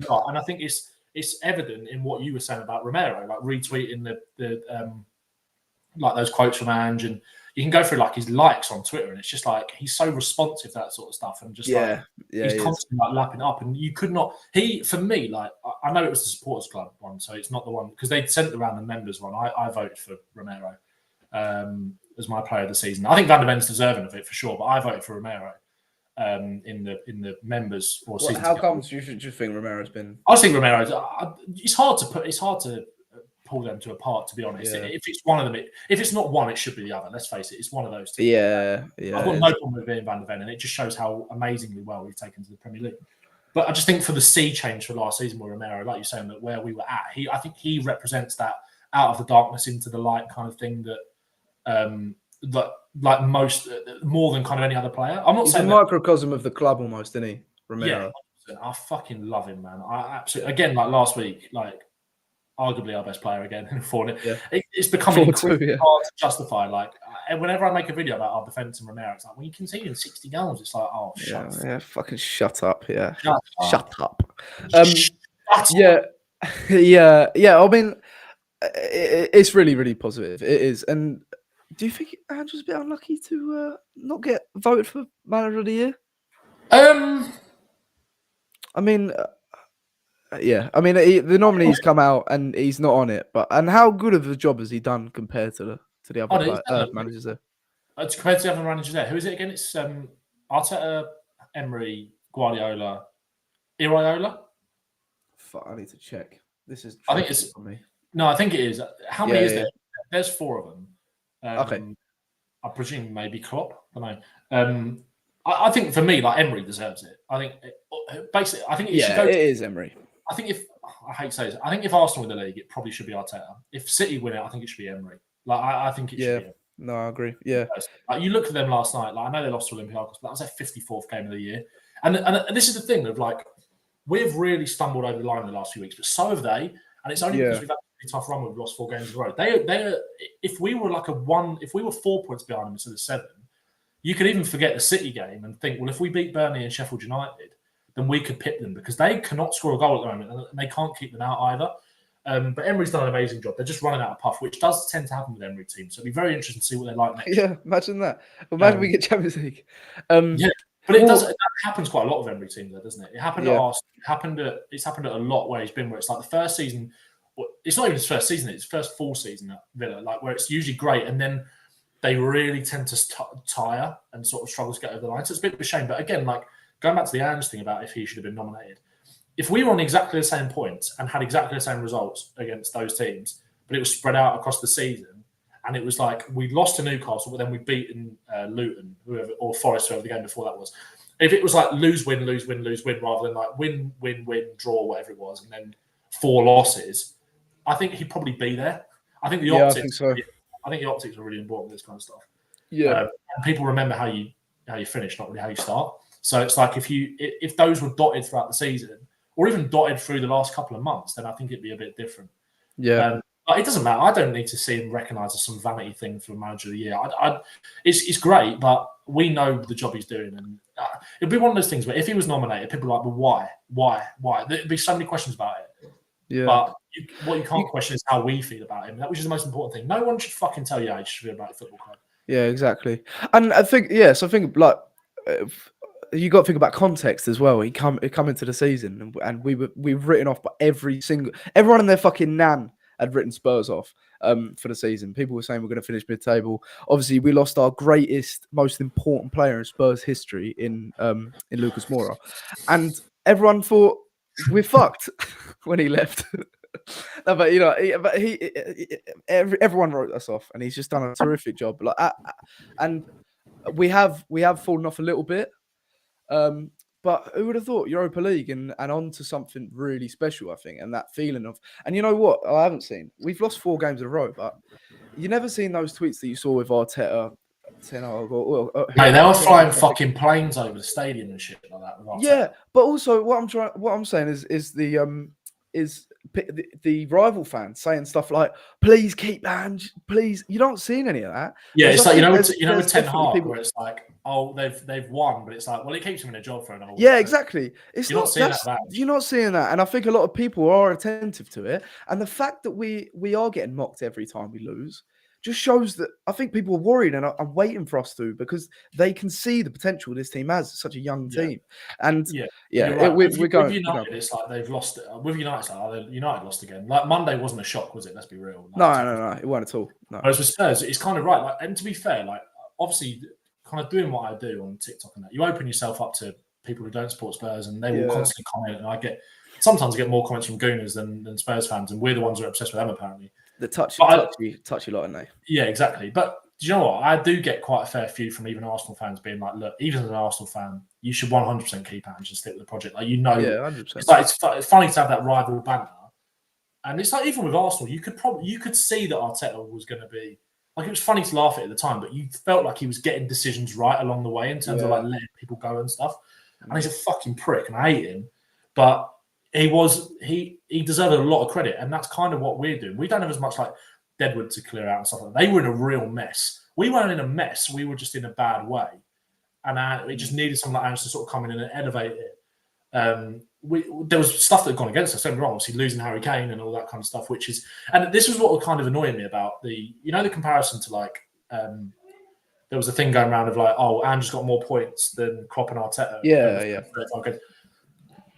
A: and I think it's it's evident in what you were saying about Romero, like retweeting the like those quotes from Ange, and you can go through like his likes on Twitter, and it's just like he's so responsive to that sort of stuff, and just he's constantly like lapping up, and you could not. For me, like I know it was the supporters club one, so it's not the one because they sent around the members one. I voted for Romero as my player of the season. I think Van der Ven's deserving of it for sure, but I voted for Romero in the members or season.
B: How comes you think Romero's been?
A: I think Romero's. It's hard to pull them apart, to be honest. If it's one of them, if it's not one, it should be the other. Let's face it, it's one of those two.
B: Yeah.
A: I've got no problem with being Van der Ven, and it just shows how amazingly well we've taken to the Premier League. But I just think for the sea change for last season with Romero, like you're saying, that where we were at, I think he represents that out of the darkness into the light kind of thing that like most, more than kind of any other player. I'm not
B: He's
A: saying
B: a microcosm of the club almost, isn't he, Romero?
A: Yeah, I fucking love him, man. I absolutely, again, like last week, like arguably our best player again in 4-0. Yeah. It's becoming hard to justify. Like, whenever I make a video about our defence and Romero, it's like, when you concede 60 goals, it's like, oh,
B: fucking shut up. Yeah. Shut up.
A: Yeah.
B: I mean, it's really, really positive. It is. And do you think Ange was a bit unlucky to not get voted for Manager of the Year? I mean, the nominees come out and he's not on it. And how good of a job has he done compared to the other managers there?
A: Compared to the other managers there, who is it again? It's Arteta, Emery, Guardiola, Iraola.
B: Fuck, I need to check. This is.
A: I think it's. Me. No, I think it is. How many is there? There's 4 of them.
B: Okay.
A: I presume maybe Klopp. I don't know. I think for me, like Emery deserves it. I think basically, I think it
B: is Emery.
A: I think I hate to say this, I think if Arsenal win the league, it probably should be Arteta. If City win it, I think it should be Emery. Like I think it should be.
B: No, I agree. Yeah.
A: Like, you look at them last night. Like I know they lost to Olympiacos, but that was their 54th game of the year. And this is the thing of like we've really stumbled over the line in the last few weeks, but so have they. And it's only because we've had a really tough run. We've lost 4 games in a row. They if we were like if we were 4 points behind them instead of 7, you could even forget the City game and think, well, if we beat Burnley and Sheffield United, then we could pip them because they cannot score a goal at the moment and they can't keep them out either. But Emery's done an amazing job. They're just running out of puff, which does tend to happen with Emery teams. So it'll be very interesting to see what they're like next.
B: Yeah, imagine that. Imagine we get Champions League.
A: But it happens quite a lot of Emery teams, though, doesn't it? It happened at Arsenal. It's happened at a lot where he's been. Where it's like the first season. It's not even his first season. It's his first full season at Villa. Like where it's usually great, and then they really tend to tire and sort of struggle to get over the line. So it's a bit of a shame. But again, like going back to the Ange thing about if he should have been nominated. If we were on exactly the same points and had exactly the same results against those teams, but it was spread out across the season, and it was like we lost to Newcastle, but then we'd beaten Luton, whoever, or Forest, whoever the game before that was. If it was like lose, win, lose, win, lose, win, rather than like win, win, win, draw, whatever it was, and then 4 losses, I think he'd probably be there. I think the optics. I think so. I think the optics are really important with this kind of stuff.
B: Yeah,
A: and people remember how you finish, not really how you start. So it's like if those were dotted throughout the season, or even dotted through the last couple of months, then I think it'd be a bit different.
B: Yeah.
A: But it doesn't matter. I don't need to see him recognised as some vanity thing for Manager of the Year. It's great, but we know the job he's doing. And it'd be one of those things where if he was nominated, people are like, well, why? There'd be so many questions about it.
B: Yeah.
A: But what you can't question is how we feel about him. That which is the most important thing. No one should fucking tell you how you should feel about a football club.
B: Yeah, exactly. And I think, like... you got to think about context as well. He come into the season, and we've written off by everyone and their fucking nan had written Spurs off for the season. People were saying we're going to finish mid-table. Obviously, we lost our greatest, most important player in Spurs history in Lucas Moura, and everyone thought we're fucked when he left. No, but everyone wrote us off, and he's just done a terrific job. And we have fallen off a little bit. But who would have thought Europa League and on to something really special, I think, and that feeling of, and you know what, I haven't seen, we've lost 4 games in a row, but you never seen those tweets that you saw with Arteta.
A: Hey, they were flying fucking planes over the stadium and shit like that.
B: Yeah, but also what I'm saying is the rival fans saying stuff like, "Please keep Ange, please." You don't see any of that.
A: Yeah,
B: Whereas
A: it's
B: I
A: like
B: think
A: with Ten
B: definitely
A: Hag, where it's like, oh, they've won, but it's like, well, it keeps them in a job for another.
B: Yeah, exactly. It's
A: You're not seeing that.
B: You're not seeing that, and I think a lot of people are attentive to it. And the fact that we are getting mocked every time we lose just shows that I think people are worried and are waiting for us to, because they can see the potential this team has. Such a young team, and
A: right.
B: we're going.
A: With United, it's like they've lost. With United, it's like, United lost again. Like Monday wasn't a shock, was it? Let's be real. Like,
B: no, it wasn't at all. No.
A: Whereas with Spurs, it's kind of right. Like, and to be fair, like obviously, kind of doing what I do on TikTok and that, you open yourself up to people who don't support Spurs, and they will constantly comment. And sometimes I get more comments from Gooners than Spurs fans, and we're the ones who are obsessed with them apparently.
B: The touchy lot, aren't they?
A: Yeah, exactly. But do you know what? I do get quite a fair few from even Arsenal fans being like, look, even as an Arsenal fan, you should 100% keep Ange and stick with the project. Like,
B: 100%.
A: It's like it's funny to have that rival banter. And it's like, even with Arsenal, you could see that Arteta was going to be, like, it was funny to laugh at the time, but you felt like he was getting decisions right along the way in terms of like letting people go and stuff. And he's a fucking prick, and I hate him. But he deserved a lot of credit, and that's kind of what we're doing. We don't have as much like Deadwood to clear out and stuff like that. They were in a real mess. We weren't in a mess. We were just in a bad way, and it just needed someone like Ange to sort of come in and elevate it. There was stuff that had gone against us. Don't get me wrong, obviously losing Harry Kane and all that kind of stuff. And this was what was kind of annoying me about the comparison to like there was a thing going around of like, oh, Ange's got more points than Klopp and Arteta.
B: Yeah.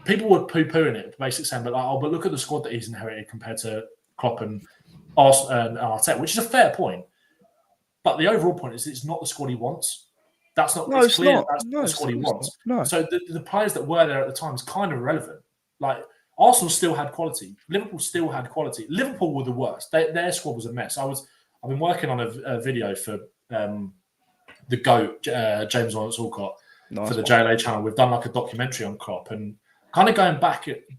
A: People were poo-pooing it, basically saying, but look at the squad that he's inherited compared to Klopp and Arteta, which is a fair point. But the overall point is it's not the squad he wants. That's not. No, it's clear not. That's not the squad he wants. No. So the players that were there at the time is kind of irrelevant. Like, Arsenal still had quality. Liverpool still had quality. Liverpool were the worst. Their squad was a mess. I've been working on a video for the GOAT, James Alcott, for the JLA channel. We've done like a documentary on Klopp, and kind of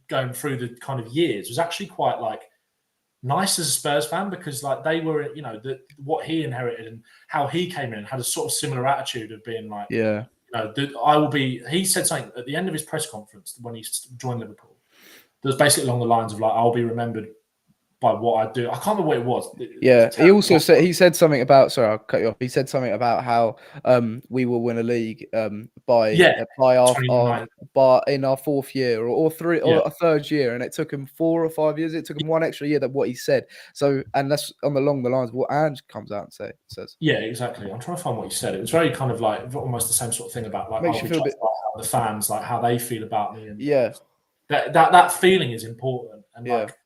A: going through the kind of years was actually quite like nice as a Spurs fan, because like they were, what he inherited and how he came in had a sort of similar attitude of being like, he said something at the end of his press conference when he joined Liverpool. There was basically along the lines of like, I'll be remembered by what I do. I can't remember what it was.
B: He also said something about. Sorry, I'll cut you off. He said something about how we will win a league by in our fourth year or a third year, and it took him 4 or 5 years. It took him one extra year than what he said. So, and that's along the lines of what Ange comes out and says.
A: Yeah, exactly. I'm trying to find what he said. It was very kind of like almost the same sort of thing about like
B: makes you feel
A: the fans, like how they feel about me, and that feeling is important. And like,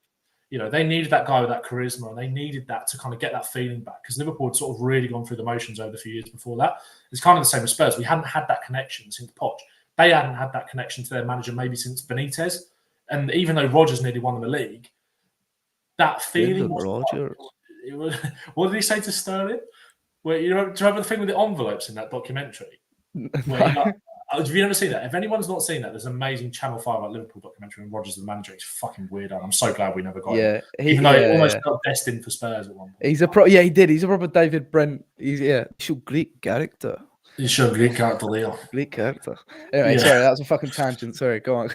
A: they needed that guy with that charisma, and they needed that to kind of get that feeling back, because Liverpool had sort of really gone through the motions over the few years before that. It's kind of the same as Spurs. We hadn't had that connection since Poch. They hadn't had that connection to their manager maybe since Benitez. And even though Rodgers nearly won them the league, that feeling was what did he say to Sterling? Where, do you remember the thing with the envelopes in that documentary? Have you ever seen that? If anyone's not seen that, there's an amazing Channel 5 about Liverpool documentary and Rodgers the manager. It's fucking weird. I'm so glad we never got it. Even though he almost felt destined for Spurs at one point.
B: He did. He's a proper David Brent. He's a great character.
A: He's a great character, Leo.
B: Great character. Anyway, sorry, that was a fucking tangent. Sorry, go on.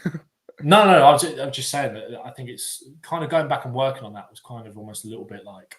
A: No, I was just saying that I think it's kind of going back and working on that was kind of almost a little bit like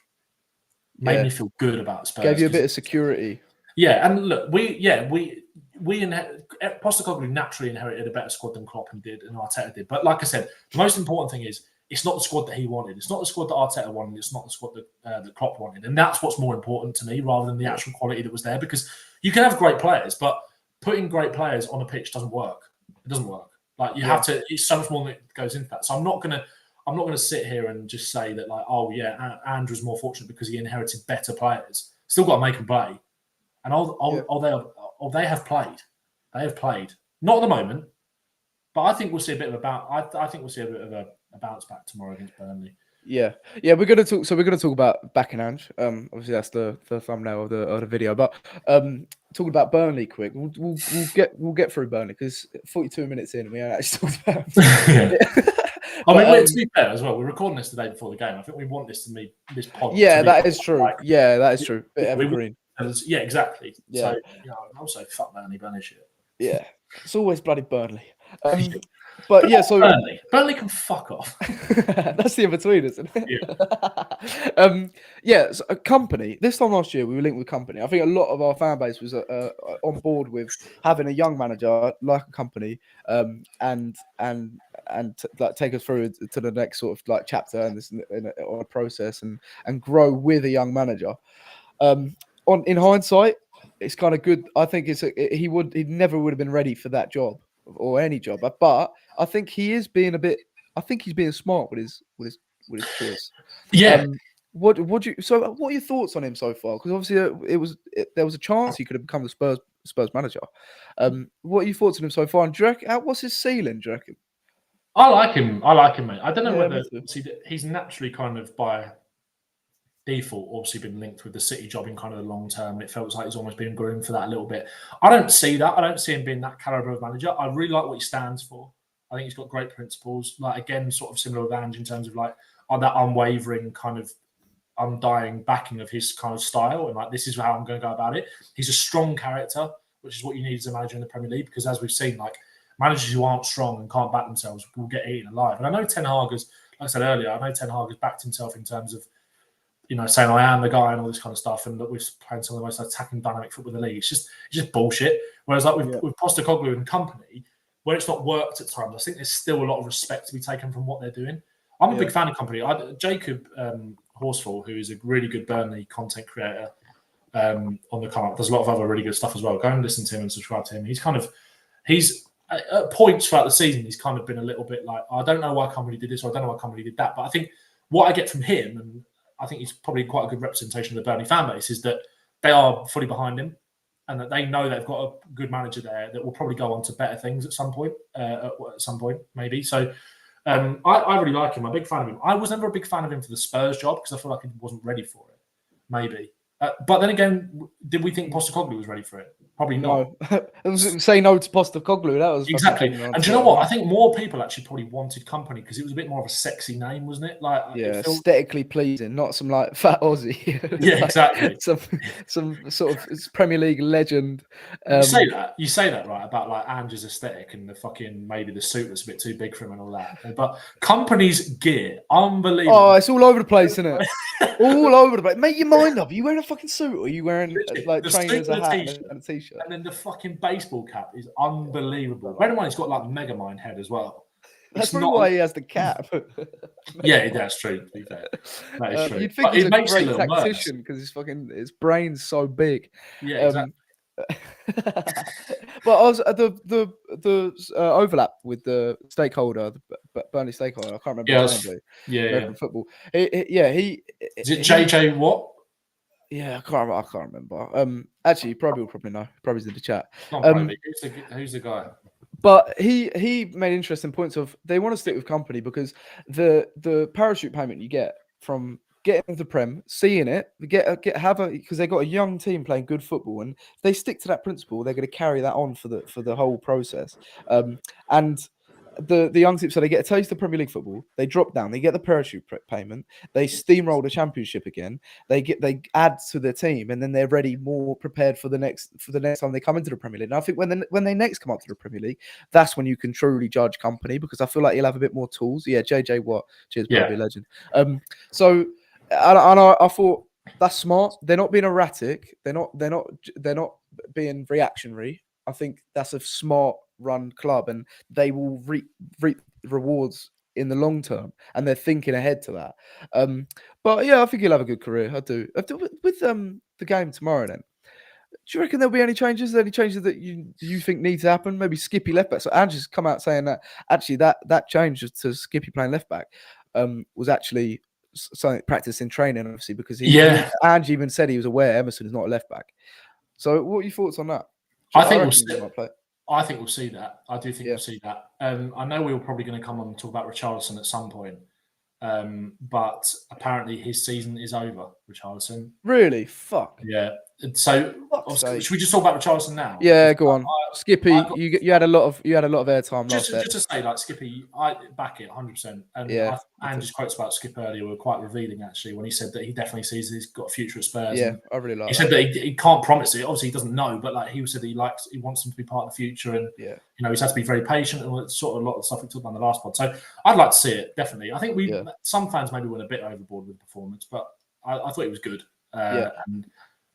A: made me feel good about Spurs.
B: Gave you a bit of security.
A: Yeah, and look, Postecoglou naturally inherited a better squad than Klopp and Arteta did. But like I said, the most important thing is it's not the squad that he wanted. It's not the squad that Arteta wanted. It's not the squad that Klopp wanted. And that's what's more important to me rather than the actual quality that was there. Because you can have great players, but putting great players on a pitch doesn't work. It doesn't work. Like you have to. It's so much more that goes into that. So I'm not gonna sit here and just say that like, oh yeah, Ange was more fortunate because he inherited better players. Still got to make them play. And they have played. They have played. Not at the moment, but I think we'll see a bit of I think we'll see a bit of a bounce back tomorrow against Burnley.
B: Yeah. We're gonna talk. So we're gonna talk about back in Ange. Obviously that's the thumbnail of the video. But talking about Burnley, quick. We'll get through Burnley because 42 minutes in, we haven't actually talked about.
A: To be fair as well, we're recording this the day before the game. I think we want this to be this pod.
B: Yeah, that is true. That is true. Bit evergreen.
A: Yeah, exactly. Yeah. So, also, fuck Burnley shit.
B: Yeah. It's always bloody Burnley. But yeah, so
A: Burnley can fuck off.
B: That's the in-between, isn't it?
A: Yeah.
B: So a Company. This time last year, we were linked with Company. I think a lot of our fan base was on board with having a young manager like a Company, and like take us through to the next sort of like chapter and this on a process and grow with a young manager. In hindsight, it's kind of good. I think he never would have been ready for that job or any job, but I think he is being I think he's being smart with his choice.
A: Yeah.
B: What are your thoughts on him so far? Because obviously there was a chance he could have become the Spurs manager. What are your thoughts on him so far? And do you reckon, what's his ceiling? Do you reckon?
A: I like him, mate. I don't know whether he's naturally kind of by default obviously been linked with the City job in kind of the long term. It feels like he's almost been groomed for that a little bit. I don't see that. I don't see him being that caliber of manager. I really like what he stands for. I think he's got great principles. Like, again, sort of similar with Ange in terms of like that unwavering kind of undying backing of his kind of style, and like, this is how I'm going to go about it. He's a strong character, which is what you need as a manager in the Premier League, because as we've seen, like, managers who aren't strong and can't back themselves will get eaten alive. And I know Ten Hag has, like I said earlier, has backed himself in terms of, you know, saying I am the guy and all this kind of stuff, and that we're playing some of the most attacking dynamic football in the league. It's just bullshit. Whereas like with Postecoglou and company, where it's not worked at times, I think there's still a lot of respect to be taken from what they're doing. I'm a big fan of company. Jacob Horsfall, who is a really good Burnley content creator on the come up, does a lot of other really good stuff as well. Go and listen to him and subscribe to him. He's at points throughout the season, he's kind of been a little bit like, I don't know why company did this, or I don't know why company did that. But I think what I get from him, and I think he's probably quite a good representation of the Burnley fan base, is that they are fully behind him, and that they know they've got a good manager there that will probably go on to better things at some point, maybe. So I really like him. I'm a big fan of him. I was never a big fan of him for the Spurs job because I feel like he wasn't ready for it, maybe. But then again, did we think Postecoglou was ready for it? Probably not.
B: No. It was say no to Postecoglou. That was
A: exactly. And do you know what? I think more people actually probably wanted company because it was a bit more of a sexy name, wasn't it? Like,
B: aesthetically pleasing, not some like fat Aussie.
A: Yeah, exactly.
B: some sort of Premier League legend.
A: You say that right about like Ange's aesthetic and the fucking maybe the suit that's a bit too big for him and all that. But company's gear, unbelievable.
B: Oh, it's all over the place, isn't it? All over the place. Make your mind up. Are you wearing a fucking suit or are you wearing like trainers, a hat, and a t-shirt?
A: And then the fucking baseball cap is unbelievable. Bear in mind, he's got like Megamind head as well.
B: That's probably why he has the cap.
A: Yeah, that's true. To be fair, that is true.
B: You'd think he's a great tactician because his brain's so big.
A: Yeah, exactly.
B: But I was the overlap with the stakeholder, the Burnley stakeholder. I can't remember his name.
A: Yeah.
B: Football.
A: Is it JJ what?
B: Yeah, I can't remember. Actually, you will probably know. Probably's in the chat.
A: Who's the guy?
B: But he made interesting points of they want to stick with company because the parachute payment you get from getting into the Prem, seeing it, because they got a young team playing good football, and if they stick to that principle, they're going to carry that on for the whole process. And the young team, so they get a taste of Premier League football, they drop down, they get the parachute payment, they steamroll the Championship again, they add to their team, and then they're ready, more prepared for the next time they come into the Premier League. And I think when they next come up to the Premier League, that's when you can truly judge company, because I feel like he'll have a bit more tools. Yeah, JJ Watt, cheers, probably a legend. So I thought that's smart. They're not being erratic. They're not being reactionary. I think that's a smart run club, and they will reap rewards in the long term, and they're thinking ahead to that. But yeah, I think he'll have a good career. I do. With the game tomorrow, then, do you reckon there'll be any changes? Any changes that you think need to happen? Maybe Skippy left back. So Ange has come out saying that actually that change to Skippy playing left back was actually something practice in training, obviously, because Ange even said he was aware Emerson is not a left back. So what are your thoughts on that?
A: I think we'll see that. I do think we'll see that. I know we were probably going to come on and talk about Richarlison at some point, but apparently his season is over. Richarlison.
B: Really? Fuck.
A: Yeah. So should we just talk about Richarlison now?
B: Yeah, go on. Skippy, you had a lot of airtime last
A: just to say, like Skippy, I back it 100%. And
B: Yeah,
A: Ange's quotes about Skip earlier were quite revealing, actually, when he said that he definitely sees he's got a future at Spurs.
B: Yeah, I really like
A: he
B: that.
A: said that he can't promise it. Obviously, he doesn't know, but like he said, he wants him to be part of the future, and
B: Yeah.
A: you know, he's had to be very patient, and it's sort of a lot of stuff we talked about in the last pod. So I'd like to see it, definitely. I think some fans maybe went a bit overboard with the performance, but I thought it was good. And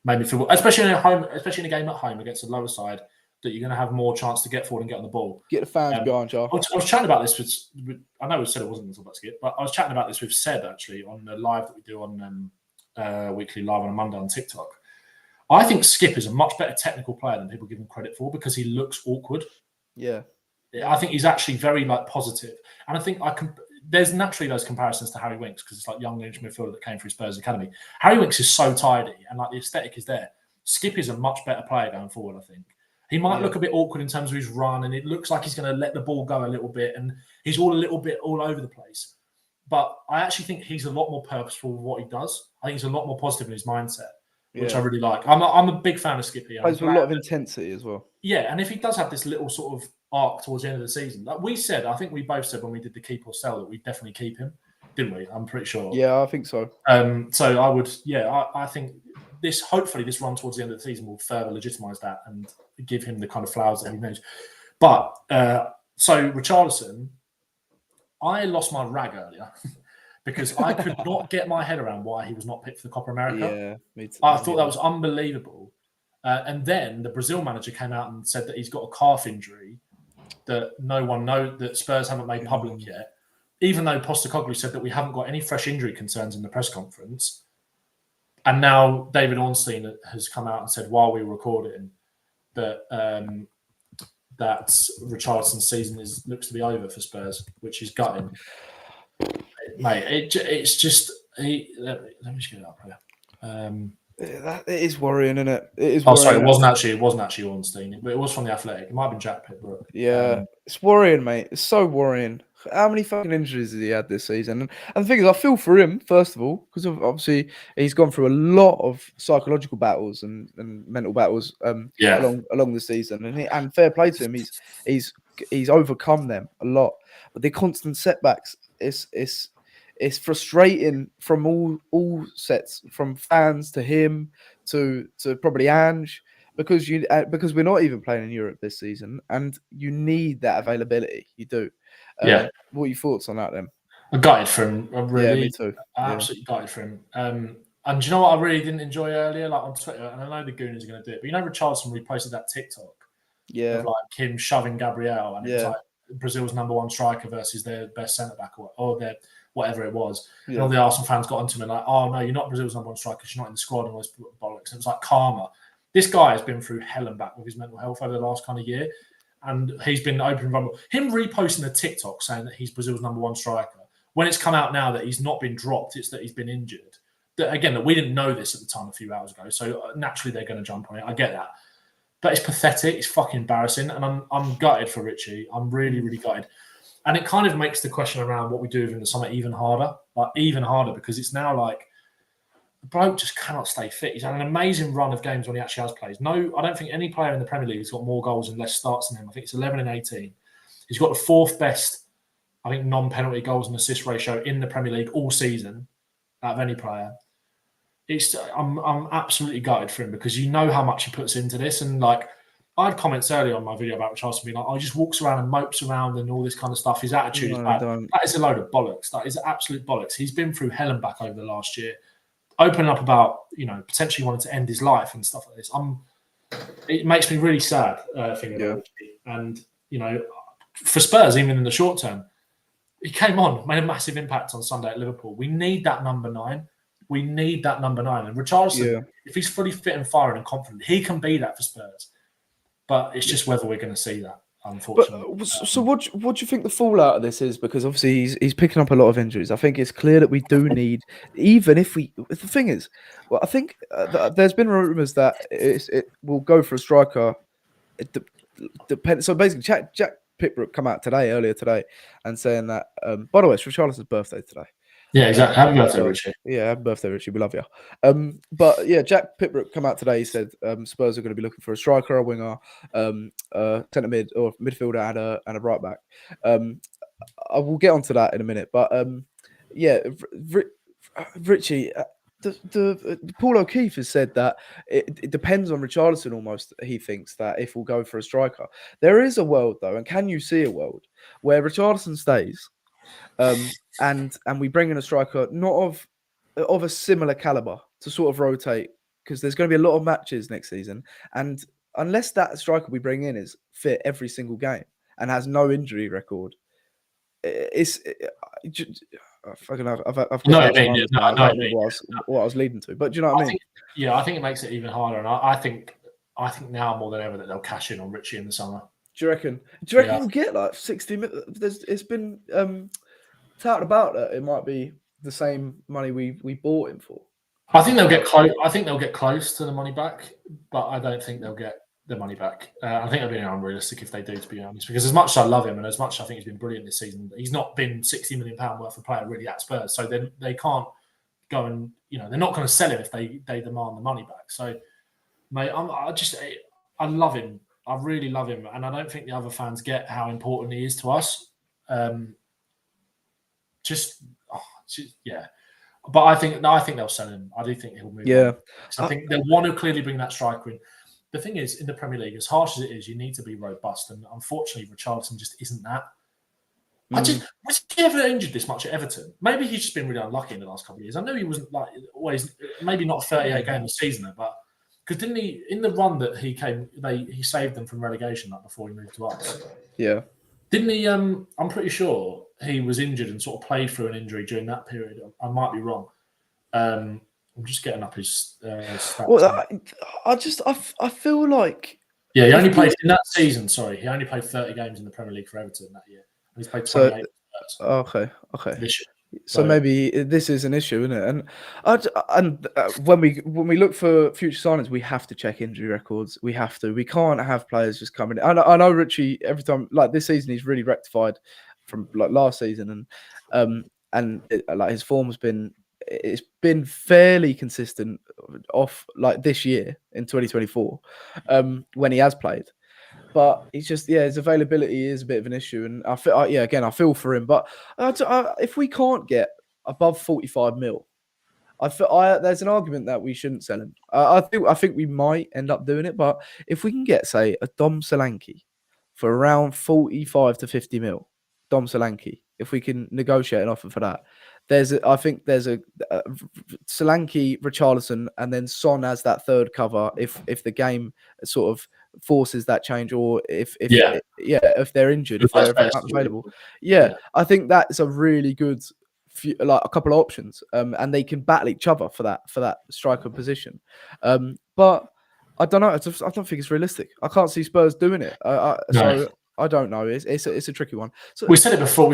A: made me feel, especially in a game at home against a lower side, that you're going to have more chance to get forward and get on the ball.
B: Get the fans behind you.
A: I was chatting about this with I know we said it wasn't going to talk about Skip, but I was chatting about this with Seb, actually, on the live that we do on weekly live on a Monday on TikTok. I think Skip is a much better technical player than people give him credit for, because he looks awkward.
B: Yeah.
A: I think he's actually very positive. And I think there's naturally those comparisons to Harry Winks, because it's like young English midfielder that came through Spurs Academy. Harry Winks is so tidy, and like the aesthetic is there. Skip is a much better player going forward, I think. He might look a bit awkward in terms of his run, and it looks like he's going to let the ball go a little bit, and he's all a little bit all over the place. But I actually think he's a lot more purposeful with what he does. I think he's a lot more positive in his mindset, which I really like. I'm a big fan of Skippy.
B: Plays with a lot of intensity as well.
A: Yeah, and if he does have this little sort of arc towards the end of the season, like I think we both said when we did the keep or sell that we'd definitely keep him, didn't we? I'm pretty sure.
B: Yeah, I think so.
A: So I would, I think hopefully this run towards the end of the season will further legitimise that and give him the kind of flowers that he knows. But so Richarlison, I lost my rag earlier because I could not get my head around why he was not picked for the Copa America.
B: Yeah, me too.
A: I thought that was unbelievable. And then the Brazil manager came out and said that he's got a calf injury that no one knows, that Spurs haven't made public yet, even though Postecoglou said that we haven't got any fresh injury concerns in the press conference. And now David Ornstein has come out and said, while we were recording, that that Richarlison's season looks to be over for Spurs, which is gutting. Mate, it's just... let me just get it up here.
B: It is worrying, isn't it? It is.
A: Sorry, it wasn't actually Ornstein. It was from The Athletic. It might have been Jack Pitbrook.
B: Yeah, it's worrying, mate. It's so worrying. How many fucking injuries has he had this season? And the thing is, I feel for him, first of all, because obviously he's gone through a lot of psychological battles and mental battles along the season. And fair play to him, he's overcome them a lot. But the constant setbacks, it's frustrating from all sets, from fans to him to probably Ange, because we're not even playing in Europe this season, and you need that availability. You do. What are your thoughts on that then?
A: I'm gutted for him.
B: Me too.
A: Absolutely gutted for him. And do you know what I really didn't enjoy earlier, like on Twitter? And I know the Gooners are going to do it, but you know, Richarlison reposted that TikTok.
B: Yeah.
A: Of like him shoving Gabriel, and it was like Brazil's number one striker versus their best centre back, or their whatever it was. Yeah. And all the Arsenal fans got onto him and like, oh no, you're not Brazil's number one striker because you're not in the squad and all this bollocks. And it was like karma. This guy has been through hell and back with his mental health over the last kind of year. And he's been open and vulnerable. Him reposting a TikTok saying that he's Brazil's number one striker, when it's come out now that he's not been dropped, it's that he's been injured. That we didn't know this at the time a few hours ago. So naturally they're going to jump on it. I get that. But it's pathetic. It's fucking embarrassing. And I'm gutted for Ritchie. I'm really, really gutted. And it kind of makes the question around what we do in the summer even harder, because it's now like the bloke just cannot stay fit. He's had an amazing run of games when he actually has played. No, I don't think any player in the Premier League has got more goals and less starts than him. I think it's 11 and 18. He's got the fourth best, I think, non-penalty goals and assist ratio in the Premier League all season out of any player. I'm absolutely gutted for him, because you know how much he puts into this. And like, I had comments earlier on my video about Richarlison being like, he just walks around and mopes around and all this kind of stuff. His attitude is bad. That is a load of bollocks. That is absolute bollocks. He's been through hell and back over the last year, opening up about, potentially wanting to end his life and stuff like this. It makes me really sad thinking about it. And, for Spurs, even in the short term, he came on, made a massive impact on Sunday at Liverpool. We need that number 9. We need that number 9. And Richarlison, if he's fully fit and firing and confident, he can be that for Spurs. But it's just whether we're going to see that, unfortunately.
B: So what do you think the fallout of this is? Because obviously he's picking up a lot of injuries. I think it's clear that we do need, even if we... The thing is, I think there's been rumours that it will go for a striker. It depends. So basically, Jack Pitbrook come out earlier today, and saying that, by the way, it's Richarlison's birthday today.
A: Yeah, exactly. Happy birthday, Richie.
B: Yeah, happy birthday, Richie. We love you. But yeah, Jack Pitbrook come out today. He said Spurs are going to be looking for a striker, a winger, centre mid or midfielder, and a right back. I will get onto that in a minute. But yeah, Richie. Paul O'Keefe has said that it depends on Richarlison almost. He thinks that if we'll go for a striker, there is a world though, and can you see a world where Richarlison stays, and we bring in a striker not of a similar caliber to sort of rotate, because there's going to be a lot of matches next season, and unless that striker we bring in is fit every single game and has no injury record, I've got what I was leading to, but do you know what I mean?
A: I think it makes it even harder, and I think now more than ever that they'll cash in on Richie in the summer.
B: Do you reckon we'll get like 60 million? It's been touted about that it might be the same money we bought him for.
A: I think they'll get close. I think they'll get close to the money back, but I don't think they'll get the money back. I think it'll be unrealistic if they do, to be honest. Because as much as I love him and as much as I think he's been brilliant this season, he's not been £60 million worth of player really at Spurs. So then they can't go and they're not going to sell him if they demand the money back. So, mate, I love him. I really love him, and I don't think the other fans get how important he is to us. But I think they'll sell him. I do think he'll move.
B: Yeah,
A: I think they'll want to clearly bring that striker in. The thing is, in the Premier League, as harsh as it is, you need to be robust, and unfortunately, Richarlison just isn't that. Was he ever injured this much at Everton? Maybe he's just been really unlucky in the last couple of years. I know he wasn't like always, maybe not 38 games a season, but because didn't he in the run that he came, he saved them from relegation before he moved to us.
B: Yeah,
A: didn't he? I'm pretty sure he was injured and sort of played through an injury during that period. I might be wrong. I'm just getting up his stats.
B: Well, I feel like
A: he only played in that season. Sorry, he only played 30 games in the Premier League for Everton that year. And he's played 28.
B: Okay.
A: This year.
B: So maybe this is an issue, isn't it? And when we look for future signings, we have to check injury records. We have to. We can't have players just coming in. I know Ritchie every time, like this season, he's really rectified from like last season, and like his form's been. It's been fairly consistent off like this year in 2024 when he has played, but he's just his availability is a bit of an issue, and I feel for him. But if we can't get above 45 mil, there's an argument that we shouldn't sell him. I think we might end up doing it, but if we can get say a Dom Solanke for around 45 to 50 mil, Dom Solanke, if we can negotiate an offer for that. I think there's a Solanke, Richarlison, and then Son as that third cover if the game sort of forces that change, or if they're injured, if they're available. I think that's a really good like a couple of options, and they can battle each other for that striker position. But I don't know. I don't think it's realistic. I can't see Spurs doing it. So I don't know. It's a tricky one. So
A: we said it before.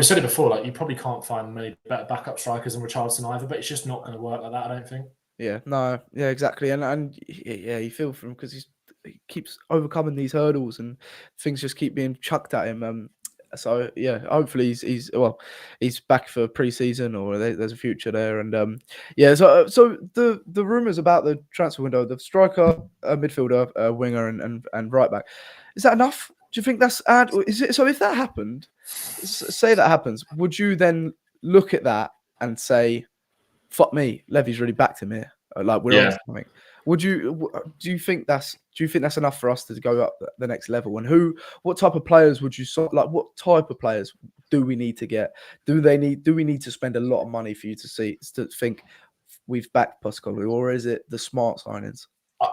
A: Like you probably can't find many better backup strikers than Richarlison either. But it's just not going to work like that. I don't think.
B: Yeah. No. Yeah. Exactly. And you feel for him because he keeps overcoming these hurdles and things just keep being chucked at him. So hopefully he's back for pre-season, or there's a future there. And so the rumors about the transfer window, the striker, midfielder, winger, and right back, is that enough? Do you think that's so? If that happened, say that happens, would you then look at that and say, "Fuck me, Levy's really backed him here"? Like we're on something. Would you? Do you think that's enough for us to go up the next level? And what type of players would you like? What type of players do we need to get? Do we need to spend a lot of money for you to think we've backed Postecoglou, or is it the smart signings?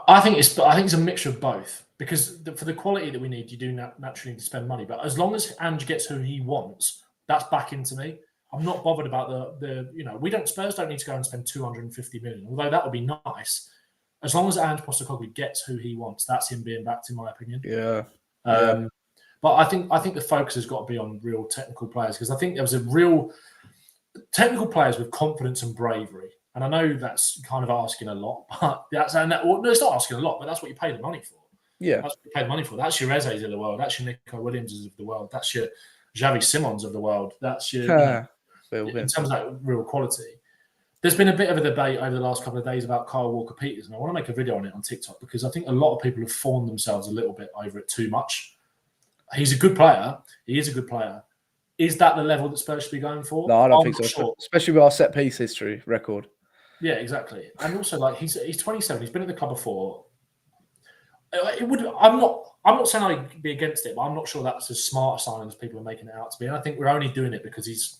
A: I think it's a mixture of both, because for the quality that we need, you do naturally need to spend money. But as long as Ange gets who he wants, that's back into me. I'm not bothered about Spurs don't need to go and spend 250 million, although that would be nice. As long as Ange Postecoglou gets who he wants, that's him being backed, in my opinion. But I think the focus has got to be on real technical players, because I think there was a real technical players with confidence and bravery. And I know that's kind of asking a lot, but it's not asking a lot, but that's what you pay the money for.
B: Yeah.
A: That's what you pay the money for. That's your Eze's of the world. That's your Nico Williamses of the world. That's your Xavi Simons of the world. That's your, in terms of that real quality. There's been a bit of a debate over the last couple of days about Kyle Walker-Peters, and I want to make a video on it on TikTok because I think a lot of people have fawned themselves a little bit over it too much. He's a good player. He is a good player. Is that the level that Spurs should be going for?
B: No, I don't think so. Sure. Especially with our set piece history record.
A: Yeah, exactly. And also, like he's 27. He's been at the club before. I'm not saying I'd be against it, but I'm not sure that's as smart a sign as people are making it out to be. And I think we're only doing it because he's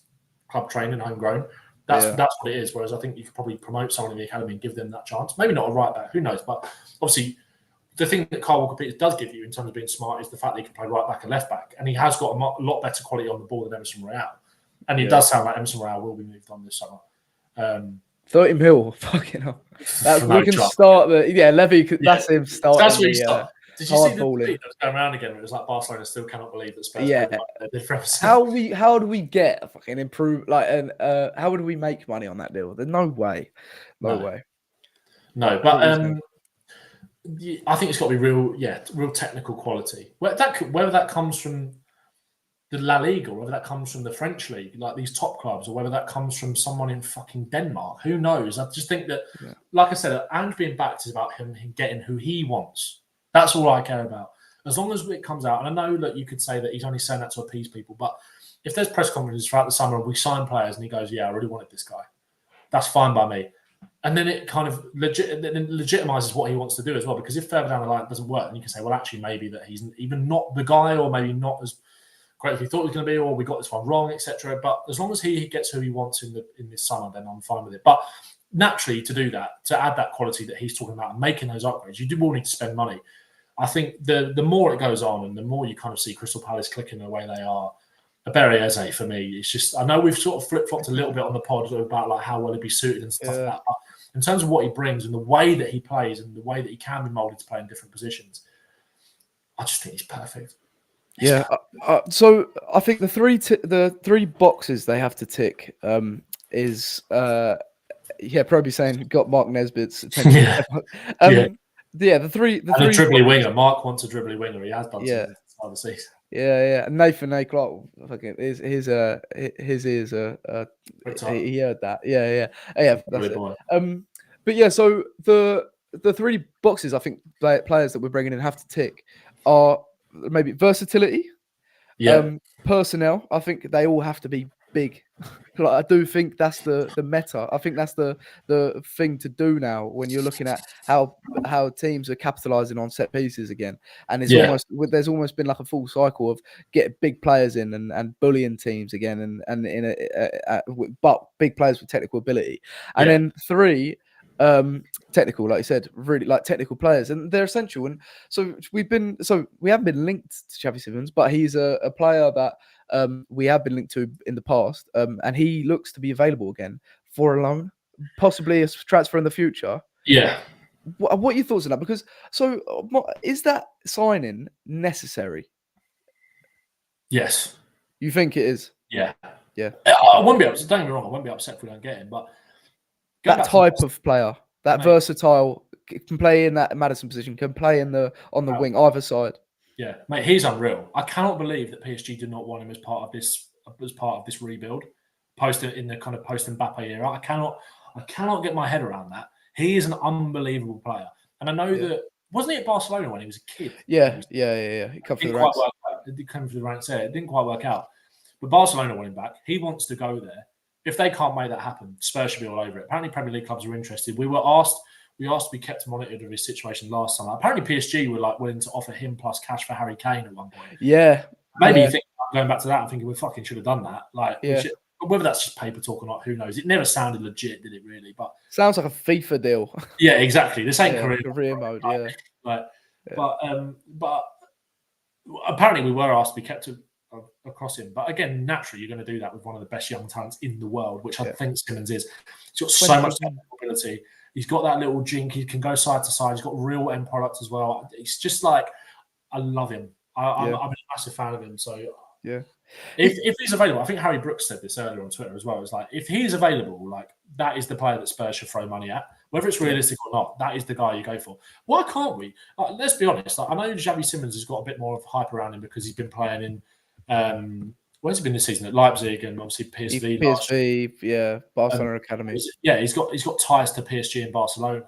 A: club trained and homegrown. That's what it is. Whereas I think you could probably promote someone in the academy and give them that chance. Maybe not a right back, who knows? But obviously, the thing that Kyle Walker-Peters does give you in terms of being smart is the fact that he can play right back and left back, and he has got a lot better quality on the ball than Emerson Royale. And it does sound like Emerson Royale will be moved on this summer.
B: 30 mil, fucking hell. We can start Levy. That's him starting.
A: That's where he started. Did you see the tweet that was going around again? Where it was like Barcelona still cannot believe that Spurs.
B: How do we get a fucking improve how would we make money on that deal? There's no way. No way.
A: No, but I think it's got to be real technical quality. Whether that comes from the La Liga, or whether that comes from the French league, like these top clubs, or whether that comes from someone in fucking Denmark, who knows? I just think that, like I said, Ange being backed is about him getting who he wants. That's all I care about. As long as it comes out, and I know that you could say that he's only saying that to appease people, but if there's press conferences throughout the summer and we sign players and he goes, yeah, I really wanted this guy, that's fine by me. And then it kind of legitimizes what he wants to do as well, because if further down the line it doesn't work, then you can say, well, actually, maybe that he's even not the guy, or maybe not as great as we thought he was going to be, or we got this one wrong, etc. But as long as he gets who he wants in this summer, then I'm fine with it. But naturally, to do that, to add that quality that he's talking about and making those upgrades, you do all need to spend money. I think the more it goes on and the more you kind of see Crystal Palace clicking the way they are, a Barry Eze for me, it's just, I know we've sort of flip-flopped a little bit on the pod about like how well he'd be suited and stuff like that, but in terms of what he brings and the way that he plays and the way that he can be moulded to play in different positions, I just think he's perfect.
B: So I think the three boxes they have to tick is probably saying got Mark Nesbitt's attention. The three
A: dribbly winger. Mark wants a dribbly winger. He has done since the start of the season.
B: Yeah. Nathan A. Clark, fucking his ears he heard that. Yeah. That's it. But yeah, so the three boxes I think players that we're bringing in have to tick are maybe versatility, personnel. I think they all have to be big. Like, I do think that's the meta. I think that's the thing to do now when you're looking at how teams are capitalizing on set pieces again. And it's there's almost been like a full cycle of get big players in and bullying teams again, but big players with technical ability. And then three, technical, like you said, really like technical players, and they're essential. And so we haven't been linked to Xavi Simons, but he's a player that we have been linked to in the past, and he looks to be available again for a loan, possibly a transfer in the future.
A: Yeah.
B: What are your thoughts on that? Because is that signing necessary?
A: Yes.
B: You think it is?
A: Yeah.
B: Yeah.
A: I won't be upset. Don't get me wrong. I won't be upset if we don't get him, but
B: that type of player, that versatile, can play in that Maddison position, can play on the wing, either side.
A: Yeah, mate, he's unreal. I cannot believe that PSG did not want him as part of this rebuild, in the kind of post Mbappe era. I cannot get my head around that. He is an unbelievable player, and I know that wasn't he at Barcelona when he was a kid?
B: Yeah. He came through the ranks.
A: It came through the ranks there. It didn't quite work out, but Barcelona want him back. He wants to go there. If they can't make that happen, Spurs should be all over it. Apparently, Premier League clubs are interested. We asked to be kept monitored of his situation last summer. Apparently, PSG were like willing to offer him plus cash for Harry Kane at one point.
B: Yeah.
A: Maybe you think, going back to that, I'm thinking we fucking should have done that. Whether that's just paper talk or not, who knows? It never sounded legit, did it really? But
B: sounds like a FIFA deal.
A: Yeah, exactly. This ain't
B: career mode.
A: But apparently we were asked to be kept across him. But again, naturally, you're going to do that with one of the best young talents in the world, which I think Simons is. He's got so much ability. He's got that little jink. He can go side to side. He's got real end product as well. It's just like, I love him. I'm a massive fan of him. So if he's available, I think Harry Brooks said this earlier on Twitter as well. It's like, if he's available, like that is the player that Spurs should throw money at. Whether it's realistic or not, that is the guy you go for. Why can't we? Let's be honest. I know Xavi Simons has got a bit more of hype around him because he's been playing in where's he been this season? At Leipzig and obviously PSV.
B: PSV, Barcelona Academy.
A: He's got ties to PSG and Barcelona.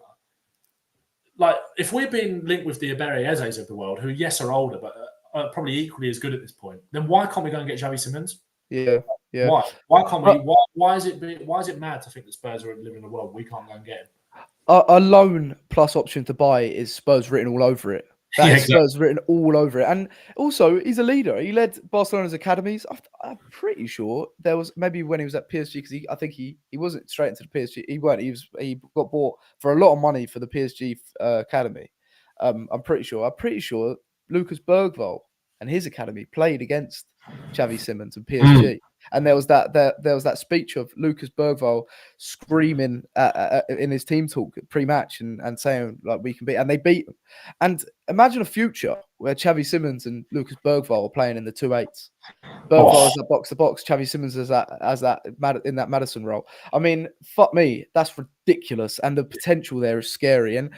A: Like, if we're being linked with the Emery Ezes of the world, who, yes, are older, but are probably equally as good at this point, then why can't we go and get Xavi Simons?
B: Yeah.
A: Why? Why can't we? Why is it mad to think that Spurs are living in a world we can't go and get him?
B: A loan plus option to buy is Spurs written all over it. Spurs written all over it. And also, he's a leader. He led Barcelona's academies. I'm pretty sure there was maybe when he was at PSG, because I think he wasn't straight into the PSG. He weren't. He got bought for a lot of money for the PSG academy. I'm pretty sure Lucas Bergvall and his academy played against Xavi Simons and PSG. And there was that speech of Lucas Bergvall screaming in his team talk pre-match and saying, like, we can beat, and they beat them. And imagine a future where Xavi Simons and Lucas Bergvall are playing in the 2-8s. Bergvall is that box to box. Xavi Simons as that in that Madison role. I mean, fuck me, that's ridiculous, and the potential there is scary. And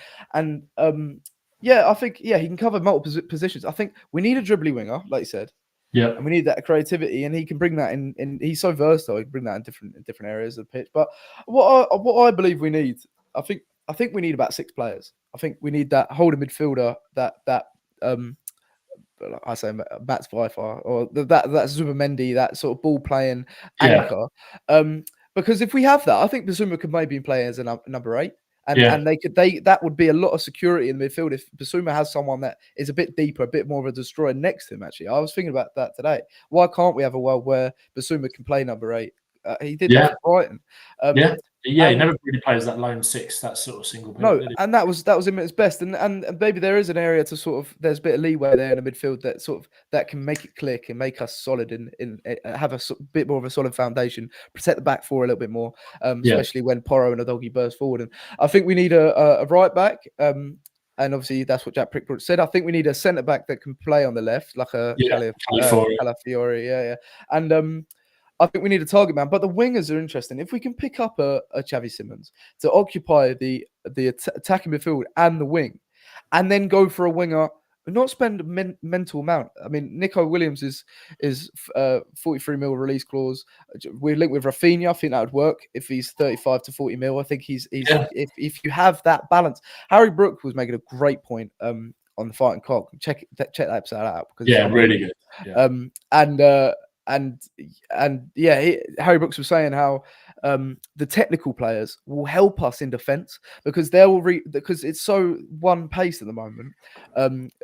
B: I think he can cover multiple positions. I think we need a dribbly winger, like you said.
A: Yeah,
B: and we need that creativity, and he can bring that in. He's so versatile; he can bring that in different areas of the pitch. But what I believe we need, I think we need about 6 players. I think we need that holding midfielder, that I say Mats Vifer, or that Zubimendi, that sort of ball playing anchor. Because if we have that, I think Bissouma could maybe play as a number 8. And that would be a lot of security in the midfield if Bissouma has someone that is a bit deeper, a bit more of a destroyer next to him. Actually, I was thinking about that today. Why can't we have a world where Bissouma can play number 8? He did that for Brighton.
A: He never really plays that lone 6, that sort of single.
B: And that was him at his best. And maybe there is an area to sort of, there's a bit of leeway there in the midfield that can make it click and make us solid and have a bit more of a solid foundation, protect the back four a little bit more, especially when Porro and Udogie burst forward. And I think we need a right back. And obviously that's what Jack Prickbrook said. I think we need a centre back that can play on the left, like a Calafiori. And I think we need a target man, but the wingers are interesting. If we can pick up a Xavi Simons to occupy the attacking midfield and the wing, and then go for a winger, and not spend a mental amount. I mean, Nico Williams is 43 mil release clause. We're linked with Rafinha. I think that would work if he's 35 to 40 mil. I think if you have that balance. Harry Brook was making a great point on the Fighting Cock. Check that episode out because
A: really good.
B: Harry Brooks was saying how the technical players will help us in defence because because it's so one pace at the moment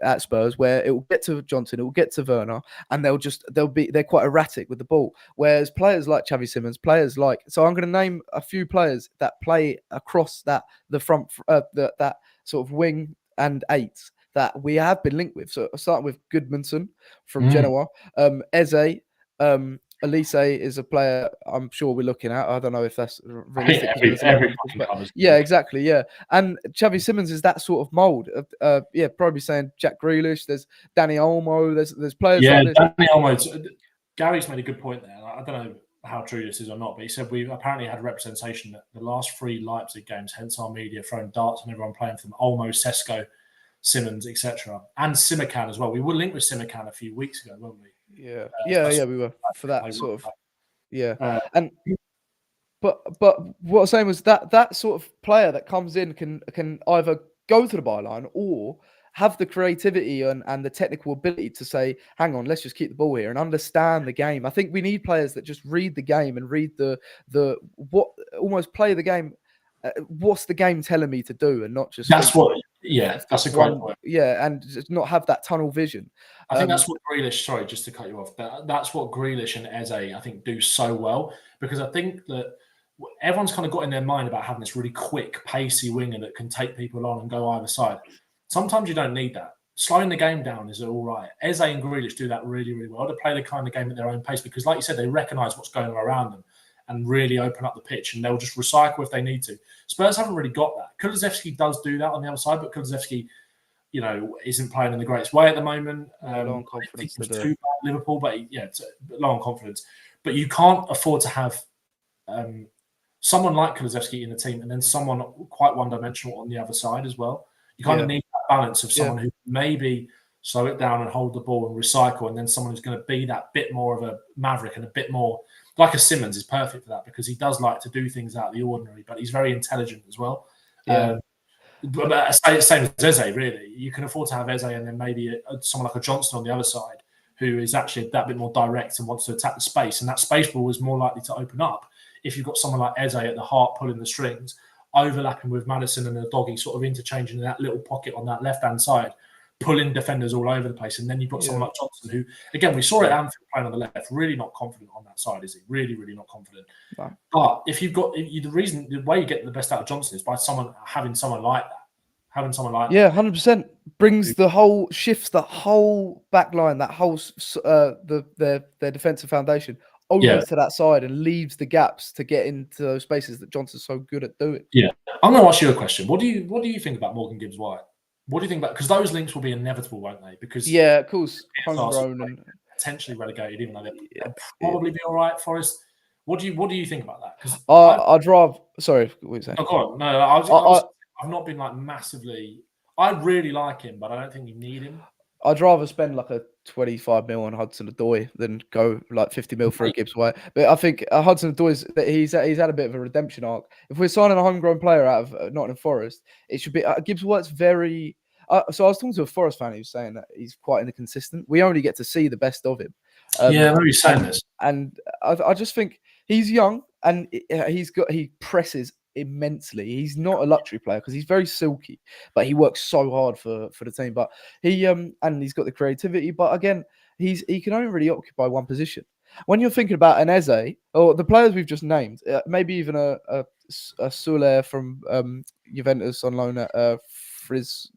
B: at Spurs, where it will get to Johnson, it will get to Werner, and they're quite erratic with the ball. Whereas players like Xavi Simons, so I'm going to name a few players that play across the front, that sort of wing and 8s that we have been linked with. So starting with Goodmanson from Genoa, Eze. Elise is a player I'm sure we're looking at. I don't know if that's realistic. Exactly. Yeah. And Xavi Simons is that sort of mould. Probably saying Jack Grealish. There's Danny Olmo. There's players like this.
A: Danny Olmo. Gary's made a good point there. I don't know how true this is or not, but he said we've apparently had representation at the last 3 Leipzig games, hence our media throwing darts and everyone playing from Olmo, Sesko, Simons, etc. And Simakan as well. We were linked with Simakan a few weeks ago, weren't we?
B: We were for that sort of but what I'm saying was that sort of player that comes in can either go to the byline or have the creativity and the technical ability to say, hang on, let's just keep the ball here and understand the game. I think we need players that just read the game and read almost play the game. What's the game telling me to do, and not just
A: that's a great point.
B: And just not have that tunnel vision.
A: I think that's what Grealish. Sorry, just to cut you off. That's what Grealish and Eze I think do so well, because I think that everyone's kind of got in their mind about having this really quick, pacey winger that can take people on and go either side. Sometimes you don't need that. Slowing the game down is all right. Eze and Grealish do that really, really well. They play the kind of game at their own pace because, like you said, they recognise what's going on around them and really open up the pitch, and they'll just recycle if they need to. Spurs haven't really got that. Kulusevski does do that on the other side, but Kulusevski, isn't playing in the greatest way at the moment.
B: Low on confidence.
A: Too bad Liverpool, but it's low on confidence. But you can't afford to have someone like Kulusevski in the team and then someone quite one-dimensional on the other side as well. You kind of need that balance of someone who maybe slow it down and hold the ball and recycle, and then someone who's going to be that bit more of a maverick and a bit more like a Simmons is perfect for that because he does like to do things out of the ordinary, but he's very intelligent as well.
B: Yeah.
A: But same as Eze, really. You can afford to have Eze and then maybe someone like a Johnson on the other side who is actually that bit more direct and wants to attack the space. And that space ball is more likely to open up if you've got someone like Eze at the heart pulling the strings, overlapping with Maddison and Udogie, sort of interchanging in that little pocket on that left-hand side, pulling defenders all over the place. And then you've got someone like Johnson who, again, we saw it at Anfield playing on the left, really not confident on that side, is he? Really, really not confident. No. But if you've got the way you get the best out of Johnson is by having someone like that.
B: Yeah, 100% shifts the whole back line, that whole their defensive foundation over to that side and leaves the gaps to get into those spaces that Johnson's so good at doing.
A: Yeah, I'm going to ask you a question. What do you think about Morgan Gibbs-White? What do you think about, because those links will be inevitable, won't they? Because
B: of course, homegrown and
A: potentially relegated, even though they'll probably be all right. Forest. What do you think about that? Because
B: I'd rather. Sorry, what were you saying?
A: Oh, go on. No, I've not been like massively. I really like him, but I don't think you need him.
B: I'd rather spend like a 25 mil on Hudson-Odoi than go like 50 mil for a Gibbs-White. But I think Hudson-Odoi's he's had a bit of a redemption arc. If we're signing a homegrown player out of Nottingham Forest, it should be Gibbs-White's very. So I was talking to a Forest fan who was saying that he's quite inconsistent. We only get to see the best of him.
A: Yeah, maybe saying this.
B: And I just think he's young and he presses immensely. He's not a luxury player because he's very silky, but he works so hard for the team. But and he's got the creativity. But again, he can only really occupy one position. When you're thinking about an Eze or the players we've just named, maybe even a Sule from Juventus on loan at
A: Frosinone.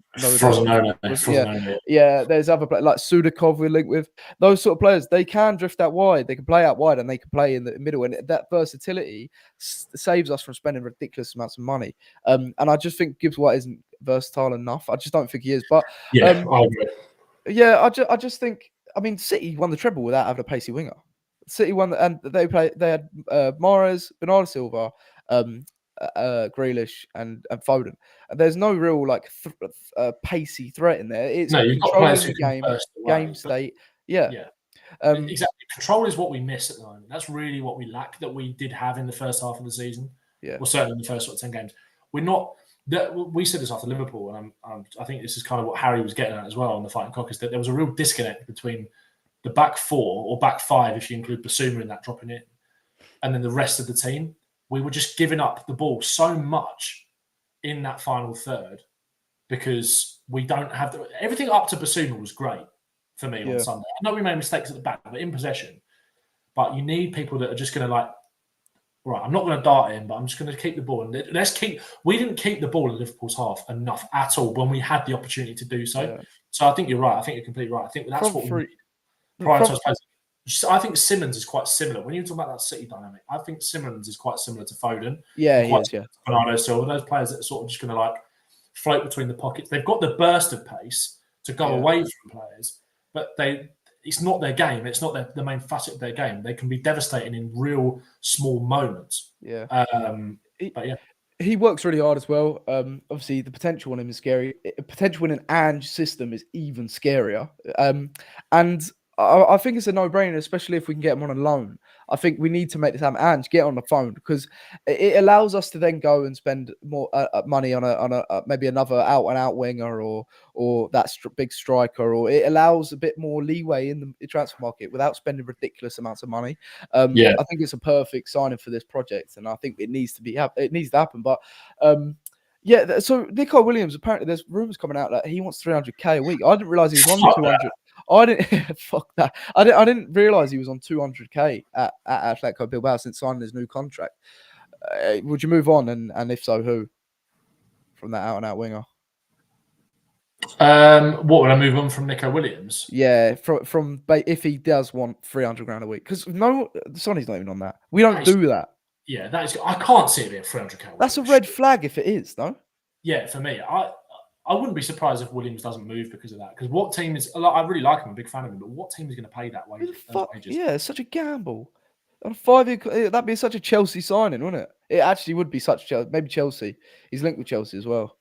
B: Yeah, there's other players like Sudakov we're linked with. Those sort of players, they can drift out wide. They can play out wide and they can play in the middle. And that versatility saves us from spending ridiculous amounts of money. And I just think Gibbs-White isn't versatile enough. I just don't think he is. But
A: I agree.
B: Yeah, I just think. I mean, City won the treble without having a pacey winger. City won, and they had Mahrez, Bernardo Silva, Grealish, and Foden. And there's no real like pacey threat in there. It's
A: you've got players who
B: can burst away, game state. Yeah.
A: Exactly. Control is what we miss at the moment. That's really what we lack that we did have in the first half of the season.
B: Yeah.
A: Well, certainly in the first 10 games. We're not. We said this after Liverpool, and I think this is kind of what Harry was getting at as well on the Fighting Cock, is that there was a real disconnect between the back four or back five, if you include Basuma in that dropping in, and then the rest of the team. We were just giving up the ball so much in that final third because we don't have everything up to Basuma was great for me on Sunday. I know we made mistakes at the back, but in possession. But you need people that are just going to like, right, I'm not going to dart in, but I'm just going to keep the ball. And we didn't keep the ball in Liverpool's half enough at all when we had the opportunity to do so. Yeah. So I think you're right. I think you're completely right. I think that's what we need. I think Simmons is quite similar. When you talk about that City dynamic, I think Simmons is quite similar to Foden.
B: Yeah, he is, yeah.
A: Bernardo Silva, those players that are sort of just going to like float between the pockets. They've got the burst of pace to go away from players, but it's not their game. It's not the main facet of their game. They can be devastating in real small moments.
B: Yeah.
A: But yeah.
B: He works really hard as well. Obviously, the potential on him is scary. Potential in an Ange system is even scarier. And I think it's a no-brainer, especially if we can get him on a loan. I think we need to make this happen. Ange, get on the phone because it allows us to then go and spend more money on a maybe another out-and-out winger or that big striker, or it allows a bit more leeway in the transfer market without spending ridiculous amounts of money. I think it's a perfect signing for this project, and I think it needs to happen. But so Nico Williams, apparently there's rumours coming out that he wants 300k a week. I didn't realise he was on 200. I didn't fuck that. I didn't realise he was on 200k at Atletico Bilbao since signing his new contract. Would you move on, and if so, who from that out-and-out winger?
A: What would I move on from Nico Williams?
B: Yeah, from if he does want 300 grand a week, because Sonny's not even on that. We don't do that.
A: Yeah, that is. I can't see it being 300k.
B: That's a red flag if it is, no.
A: Yeah, for me, I wouldn't be surprised if Williams doesn't move because of that. Because what team is? I really like him. I'm a big fan of him. But what team is going to pay that wage?
B: Yeah, it's such a gamble. On a 5-year, that'd be such a Chelsea signing, wouldn't it? It actually would be maybe Chelsea. He's linked with Chelsea as well.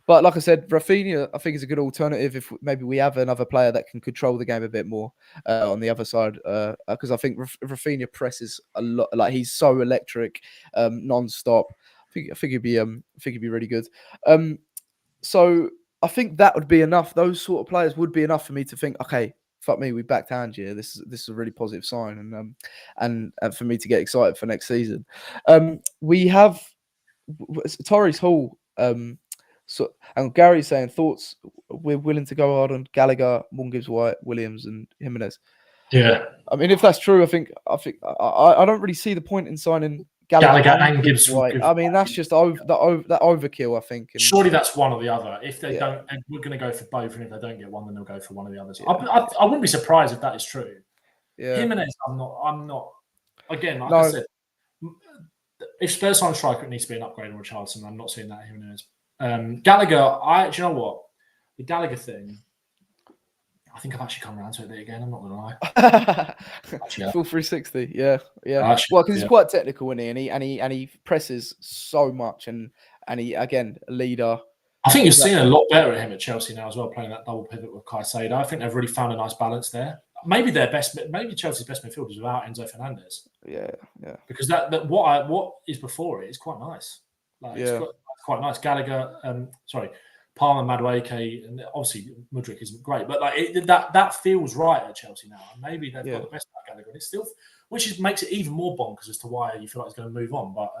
B: But like I said, Rafinha, I think is a good alternative if maybe we have another player that can control the game a bit more on the other side. Because I think Rafinha presses a lot. Like he's so electric, non-stop. I think he'd be really good. So I think that would be enough. Those sort of players would be enough for me to think, okay, fuck me, we backed Ange here. This is a really positive sign, and for me to get excited for next season. We have Torres Hall. So and Gary's saying thoughts. We're willing to go hard on Gallagher, Morgan Gibbs White, Williams, and Jimenez.
A: Yeah,
B: I mean, if that's true, I think I don't really see the point in signing Gallagher and Gibbs White. I mean, that's just that overkill. I think. And
A: surely that's one or the other. If they don't, and we're going to go for both, and if they don't get one, then they'll go for one of the others. Yeah. I wouldn't be surprised if that is true. Yeah. Jimenez, I'm not. Again, like I said, if Spurs sign a striker, it needs to be an upgrade on Richarlison. I'm not seeing that Jimenez. Gallagher, do you know what? The Gallagher thing, I think I've actually come around to it again. I'm not going to lie.
B: Full 360, yeah. Well, because he's quite technical, isn't he? And he presses so much, and he again a leader.
A: I think you're seeing a lot better at him at Chelsea now as well, playing that double pivot with Caicedo. I think they've really found a nice balance there. Maybe Chelsea's best midfield is without Enzo Fernandez.
B: Yeah.
A: Because that what is before it is quite nice. It's quite nice. Gallagher, Palmer, Madueke, and obviously Mudryk isn't great, but that feels right at Chelsea now. And maybe they've got the best out of Gallagher, and it's still, makes it even more bonkers as to why you feel like he's going to move on. But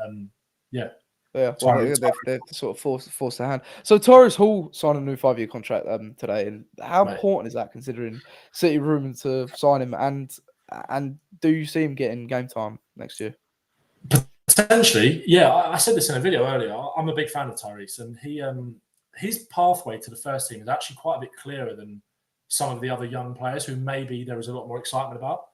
B: well, they've sort of forced their hand. So Torres Hall signed a new 5-year contract today, and how important is that considering City rumored to sign him, and do you see him getting game time next year?
A: Potentially, yeah. I said this in a video earlier. I'm a big fan of Tyrese, and his pathway to the first team is actually quite a bit clearer than some of the other young players who maybe there is a lot more excitement about.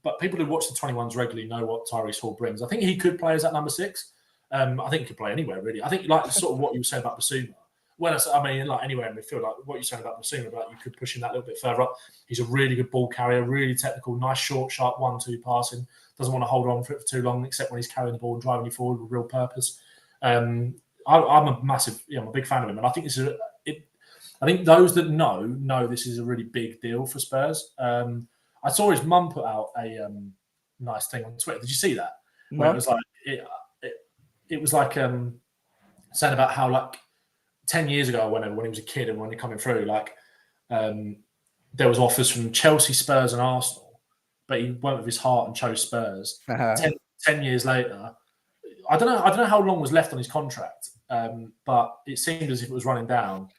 A: But people who watch the 21s regularly know what Tyrese Hall brings. I think he could play as that number 6. I think he could play anywhere, really. I think sort of what you were saying about Basuma. Anywhere in midfield, like what you're saying about Basuma, about you could push him that little bit further up. He's a really good ball carrier, really technical, nice short, sharp 1-2 passing. Doesn't want to hold on for it for too long, except when he's carrying the ball and driving you forward with real purpose. I'm a big fan of him, and I think I think those that know this is a really big deal for Spurs. I saw his mum put out a nice thing on Twitter. Did you see that?
B: No.
A: Where it was like it was like saying about how 10 years ago, when he was a kid and when he coming through, there was offers from Chelsea, Spurs, and Arsenal, but he went with his heart and chose Spurs. 10 years later, I don't know how long was left on his contract, but it seemed as if it was running down,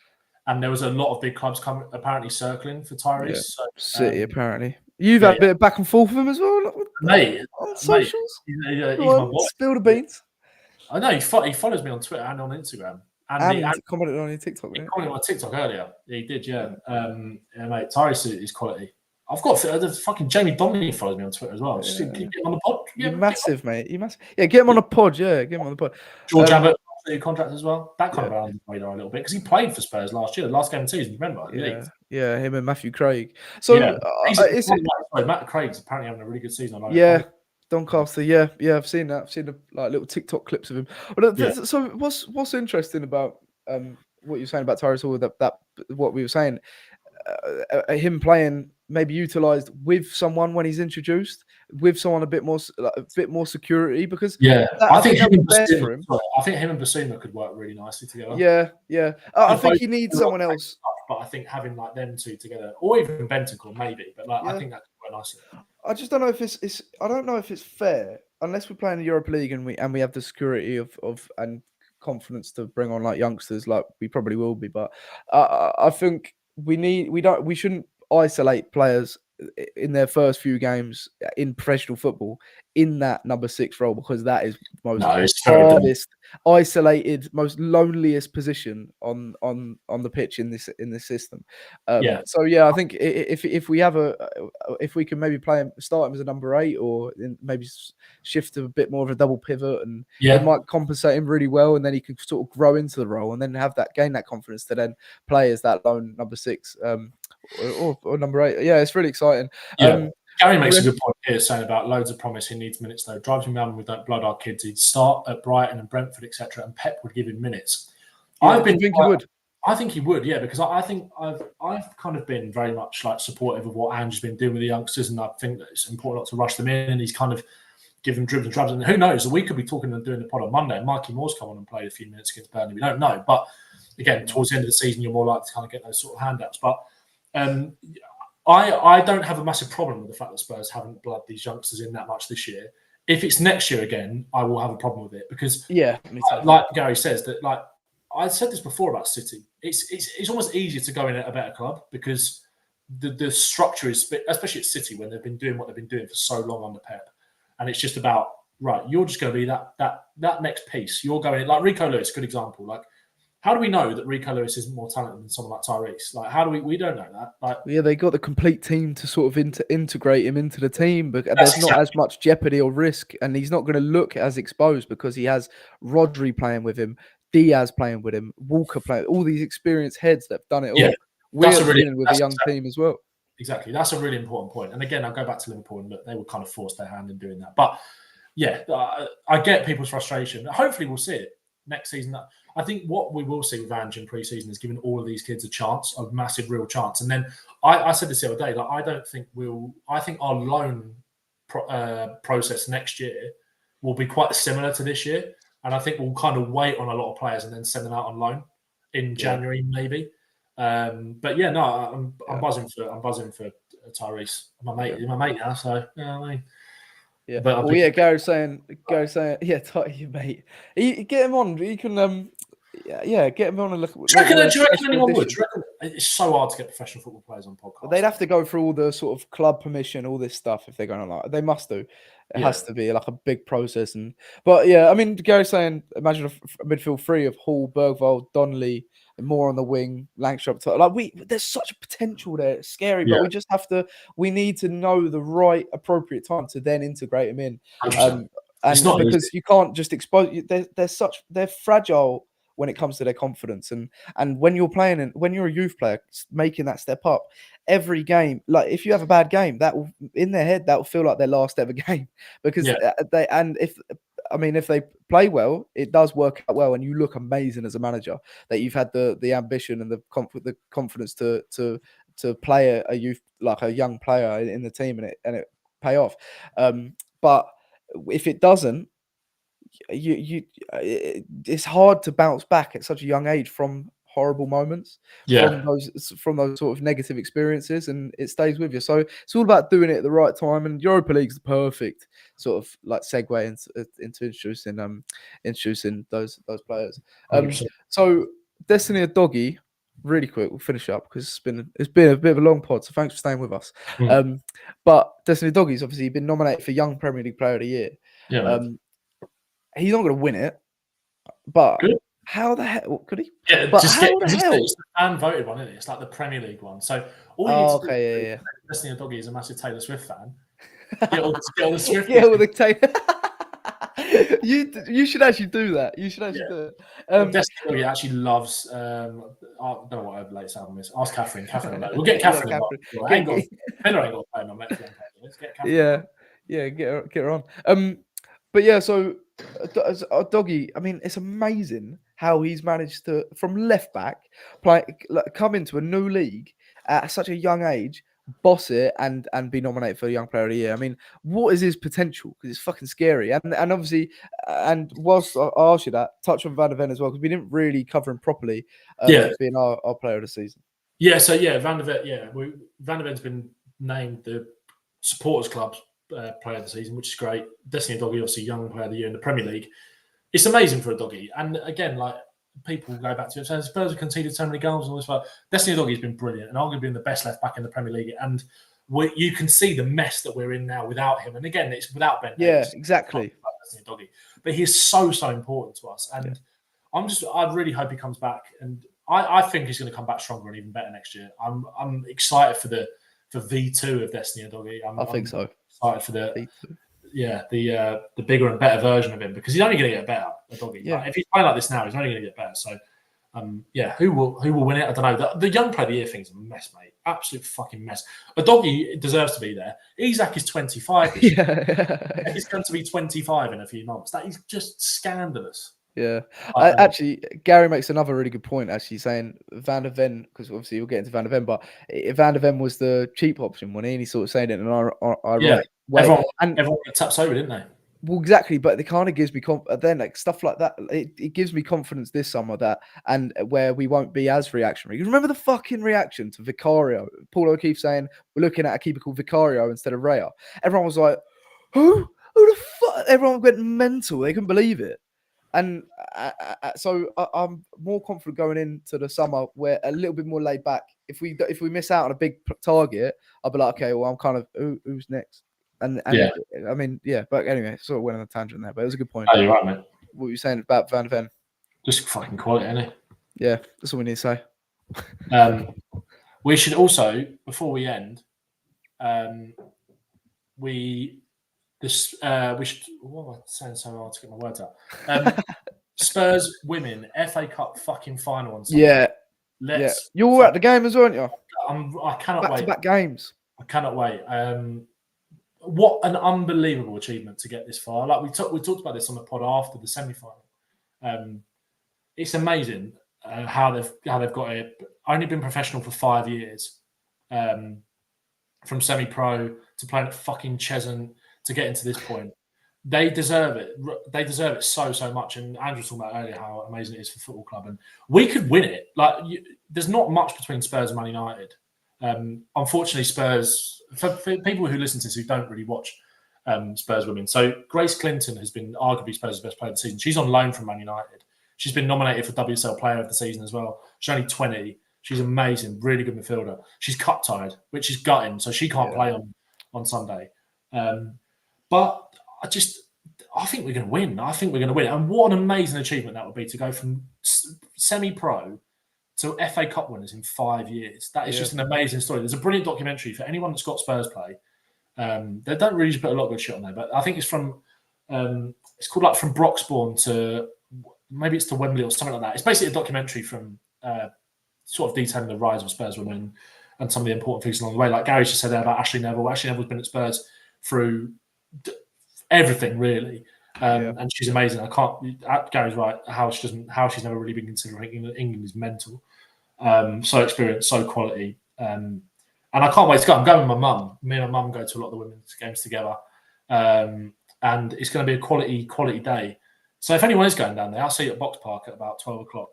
A: and there was a lot of big clubs apparently circling for Tyrese.
B: Yeah. So, City apparently. You've had a bit of back and forth with him as well,
A: mate.
B: On socials.
A: He's my boy.
B: Spill the beans.
A: I know he follows me on Twitter and on Instagram. And
B: he commented on your TikTok.
A: He commented on my TikTok earlier. He did, yeah. Mate, Tyrese is quality. I've got the fucking Jamie Dominic follows me on Twitter as well. Yeah. Just get him on the pod.
B: You're massive, mate. You massive. Yeah, get him on a pod. Yeah, get him on the pod.
A: George Abbott, contract as well. That kind of around the radar a little bit because he played for Spurs last year, the last game of the season. Remember?
B: Yeah, him and Matthew Craig. So
A: Matt Craig's apparently having a really good season.
B: Doncaster. Yeah, I've seen that. I've seen the little TikTok clips of him. But so what's interesting about what you're saying about Tyrese Hall? That what we were saying, him playing maybe utilised with someone when he's introduced, with someone a bit more security because
A: I think him and Basuma could work really nicely together.
B: Yeah. I think he needs someone else.
A: But I think having them two together, or even Bentancur maybe, but I think that could work nicely.
B: I just don't know if it's. I don't know if it's fair unless we play in the Europa League and we have the security of and confidence to bring on youngsters like we probably will be. But I think we shouldn't isolate players in their first few games in professional football in that number 6 role because that is most hardest, isolated, most loneliest position on the pitch in this system. So I think if we have if we can maybe start him as a number 8 or maybe shift to a bit more of a double pivot and it might compensate him really well and then he can sort of grow into the role and then gain that confidence to then play as that lone number 6 or number 8. Yeah, it's really exciting.
A: Gary makes a good point here saying about loads of promise. He needs minutes though. Drives him around with that blood our kids. He'd start at Brighton and Brentford, etc. And Pep would give him minutes.
B: I think he would.
A: I think he would, yeah, because I think I've kind of been very much like supportive of what Ange has been doing with the youngsters, and I think that it's important not to rush them in. And he's kind of given dribs and drabs. And who knows? We could be talking and doing the pod on Monday, and Mikey Moore's come on and played a few minutes against Burnley. We don't know, but again, towards the end of the season, you're more likely to kind of get those sort of handouts. But I don't have a massive problem with the fact that Spurs haven't blooded these youngsters in that much this year. If it's next year again, I will have a problem with it because, like Gary says, that like I said this before about City, it's almost easier to go in at a better club because the structure is, especially at City when they've been doing what they've been doing for so long under Pep, and it's just about right. You're just going to be that next piece. You're going like Rico Lewis, good example. Like, how do we know that Rico Lewis is more talented than someone like Tyrese? Like, how do we don't know that? Like,
B: they got the complete team to sort of integrate him into the team, but there's not as much jeopardy or risk, and he's not going to look as exposed because he has Rodri playing with him, Diaz playing with him, Walker playing, all these experienced heads that have done it all. We're dealing with a young team as well.
A: Exactly. That's a really important point. And again, I'll go back to Liverpool and look, they would kind of force their hand in doing that. But yeah, I get people's frustration. Hopefully we'll see it next season. I think what we will see with Ange in pre-season is giving all of these kids a chance, a massive, real chance. And then I said this the other day, like I think our loan process next year will be quite similar to this year. And I think we'll kind of wait on a lot of players and then send them out on loan in January, maybe. But yeah, no, I'm buzzing for Tyrese. My mate now, so I mean.
B: Yeah, but Gary's saying, yeah, you mate. Get him on. You can, get him on and look.
A: Do you reckon anyone would? It's so hard to get professional football players on podcasts.
B: But they'd have to go through all the sort of club permission, all this stuff if they're going on. Like, they must do. It has to be like a big process. But yeah, I mean, Gary's saying, imagine a midfield three of Hall, Bergvall, Donnelly, and more on the wing, Lancashire up top. Like there's such a potential there. It's scary, but we just have to. We need to know the right, appropriate time to then integrate them in. And it's not because easy. You can't just expose. They're fragile when it comes to their confidence, and when you're playing and when you're a youth player making that step up every game, like if you have a bad game, that will in their head that will feel like their last ever game because if they play well, it does work out well, and you look amazing as a manager that you've had the ambition and the confidence to play a youth, like a young player in the team, and it pay off. But if it doesn't, it's hard to bounce back at such a young age from horrible moments, from those sort of negative experiences, and it stays with you. So it's all about doing it at the right time, and Europa League's the perfect sort of like segue into introducing those players. So Destiny Udogie, really quick, we'll finish up because it's been a bit of a long pod, so thanks for staying with us. But Destiny Udogie's obviously been nominated for Young Premier League Player of the Year. He's not going to win it, but how the hell could he?
A: Yeah, but how the hell? It's the fan voted one, isn't it? It's like the Premier League one. So all you need to do Destiny Udogie is a massive Taylor Swift fan. Get all the Swift.
B: Yeah, with the Taylor. You should actually do that. You should actually do it.
A: Destiny Udogie actually loves. I don't know what her latest album is. Ask Catherine. Catherine, we'll get Catherine. Miller ain't got to play on Netflix. Let's get Catherine.
B: Yeah, get her on. But yeah, so Udogie, I mean, it's amazing how he's managed to, from left back, come into a new league at such a young age, boss it, and be nominated for Young Player of the Year. I mean, what is his potential? Because it's fucking scary. And obviously, and whilst I asked you that, touch on Van der Ven as well, because we didn't really cover him properly being our player of the season.
A: Yeah, so Van der Ven, Van der Ven's been named the Supporters Club player of the season, which is great. Destiny Udogie, obviously Young Player of the Year in the Premier League. It's amazing for Udogie. And again, like people go back to it saying Spurs have conceded so many goals and all this. But Destiny Udogie has been brilliant and arguably been the best left back in the Premier League. And you can see the mess that we're in now without him. And again, it's without Ben.
B: Yeah, exactly.
A: But he is so important to us. And I really hope he comes back. And I think he's going to come back stronger and even better next year. I'm excited for V2 of Destiny Udogie. I think so. Excited for the bigger and better version of him because he's only going to get better. Udogie. Yeah. Like, if he's playing like this now, he's only going to get better. So, who will win it? I don't know. The Young Player of the Year thing's a mess, mate. Absolute fucking mess. Udogie deserves to be there. Isak is 25. He's going to be 25 in a few months. That is just scandalous.
B: Yeah. Actually, Gary makes another really good point, actually, saying Van der Ven, because obviously you'll get into Van der Ven, but Van der Ven was the cheap option, wasn't he? And he's sort of saying it in an ironic way.
A: Everyone taps over, didn't they?
B: Well, exactly, but it kind of gives me then like stuff like that. It gives me confidence this summer that and where we won't be as reactionary. You remember the fucking reaction to Vicario? Paul O'Keefe saying we're looking at a keeper called Vicario instead of Raya. Everyone was like, "Who? Who the fuck?" Everyone went mental. They couldn't believe it. And so I'm more confident going into the summer. We're a little bit more laid back. If we miss out on a big target, I'll be like, okay, well, I'm kind of who's next. And
A: yeah.
B: I mean, yeah, but anyway, sort of went on a tangent there, but it was a good point.
A: Oh, you're right, mate.
B: What were you saying about Van der Ven?
A: Just fucking quality, isn't it?
B: Yeah, that's all we need to
A: say. We should also, before we end, we should. What am I saying so hard to get my words out? Spurs women FA Cup fucking final on Sunday.
B: Yeah. You were at the game as well, weren't you?
A: I cannot wait.
B: Back games.
A: I cannot wait. What an unbelievable achievement to get this far. Like we talked about this on the pod after the semi-final. It's amazing how they've got it. Only been professional for 5 years, from semi-pro to playing at fucking Cheshunt to getting to this point. They deserve it. They deserve it so much. And Andrew was talking about earlier how amazing it is for football club, and we could win it. Like there's not much between Spurs and Man United. Unfortunately, Spurs. For people who listen to this who don't really watch Spurs women, so Grace Clinton has been arguably Spurs' best player of the season. She's on loan from Man United. She's been nominated for WSL Player of the Season as well. She's only 20. She's amazing, really good midfielder. She's cup tied, which is gutting, so she can't play on Sunday. But I think we're going to win. I think we're going to win. And what an amazing achievement that would be to go from semi-pro to FA Cup winners in 5 years. That is just an amazing story. There's a brilliant documentary for anyone that's got Spurs play. They don't really put a lot of good shit on there, but I think it's from it's called like From Broxbourne to maybe it's to Wembley or something like that. It's basically a documentary from sort of detailing the rise of Spurs women and some of the important things along the way. Like Gary just said there about Ashley Neville. Ashley Neville's been at Spurs through everything really. And she's amazing. Gary's right. How she's never really been considered England is mental. So experienced, so quality. And I can't wait to go. I'm going with my mum. Me and my mum go to a lot of the women's games together. And it's going to be a quality day. So if anyone is going down there, I'll see you at Box Park at about 12 o'clock.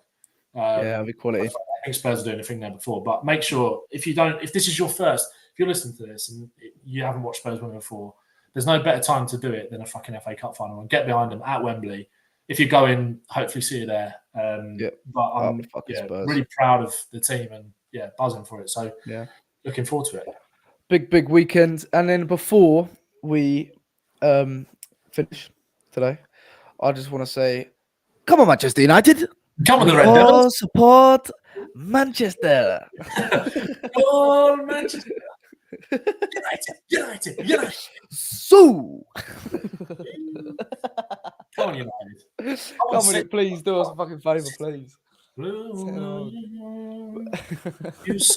B: It'll be quality.
A: I think Spurs are doing a thing there before, but make sure if this is your first, if you're listening to this and you haven't watched Spurs women before, there's no better time to do it than a fucking FA Cup final and get behind them at Wembley. If you're going, hopefully see you there. But I'm really proud of the team and buzzing for it. So looking forward to it.
B: Big weekend. And then before we finish today, I just want to say, come on, Manchester United.
A: Come on, the Red Devils.
B: Support Manchester.
A: Oh, Manchester. United.
B: So.
A: Come on, United.
B: Come on, please do us a fucking favour, please.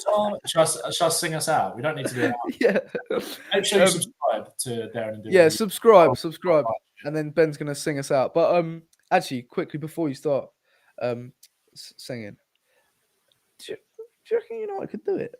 A: Shall I sing us out? We don't need to do it.
B: Yeah.
A: Make sure you subscribe to Darren and do
B: it. Subscribe. And then Ben's going to sing us out. But actually, quickly before you start singing, do you reckon United could do it?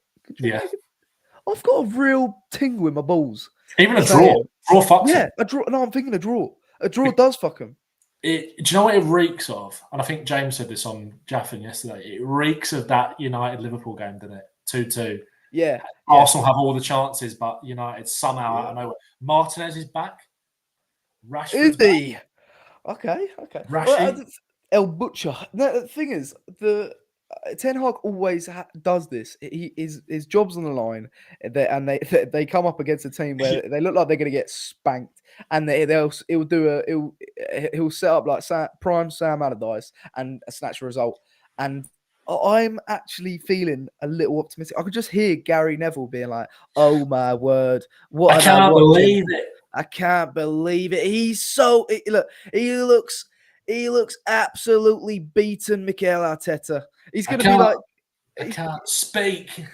B: I've got a real tingle in my balls.
A: Even a draw. Draw fucks
B: him. A draw. No, I'm thinking a draw. A draw does fuck him.
A: Do you know what it reeks of? And I think James said this on Jaffin yesterday. It reeks of that United-Liverpool game, doesn't it? 2-2.
B: Yeah.
A: Arsenal have all the chances, but United somehow out of nowhere. Martinez is back. Rashford's
B: is he?
A: Back.
B: Okay.
A: Rashford.
B: El Butcher. No, the thing is, Ten Hag always does this. His job's on the line, and they come up against a team where they look like they're going to get spanked, and he'll set up like prime Sam Allardyce and snatch a result. And I'm actually feeling a little optimistic. I could just hear Gary Neville being like, "Oh my word, what
A: I can't believe it!
B: I can't believe it. He's so he looks absolutely beaten, Mikel Arteta. He's going to be like,
A: I can't speak.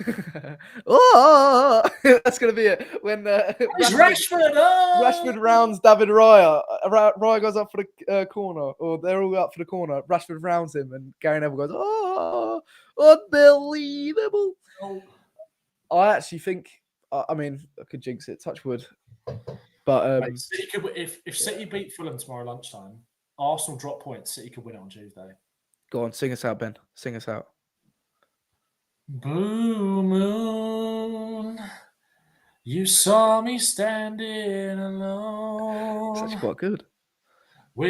B: Oh, that's going to be it. When
A: It's Rashford. Oh!
B: Rashford rounds David Raya. Raya goes up for the corner, or they're all up for the corner. Rashford rounds him, and Gary Neville goes, "Oh, unbelievable!"
A: Oh.
B: I actually think, I mean, I could jinx it, touch wood. But
A: Mate, City could, if City beat Fulham tomorrow lunchtime, Arsenal drop points, City could win it on Tuesday.
B: Go on, sing us out, Ben. Sing us out.
A: Blue moon, you saw me standing alone.
B: It's actually quite good.
A: With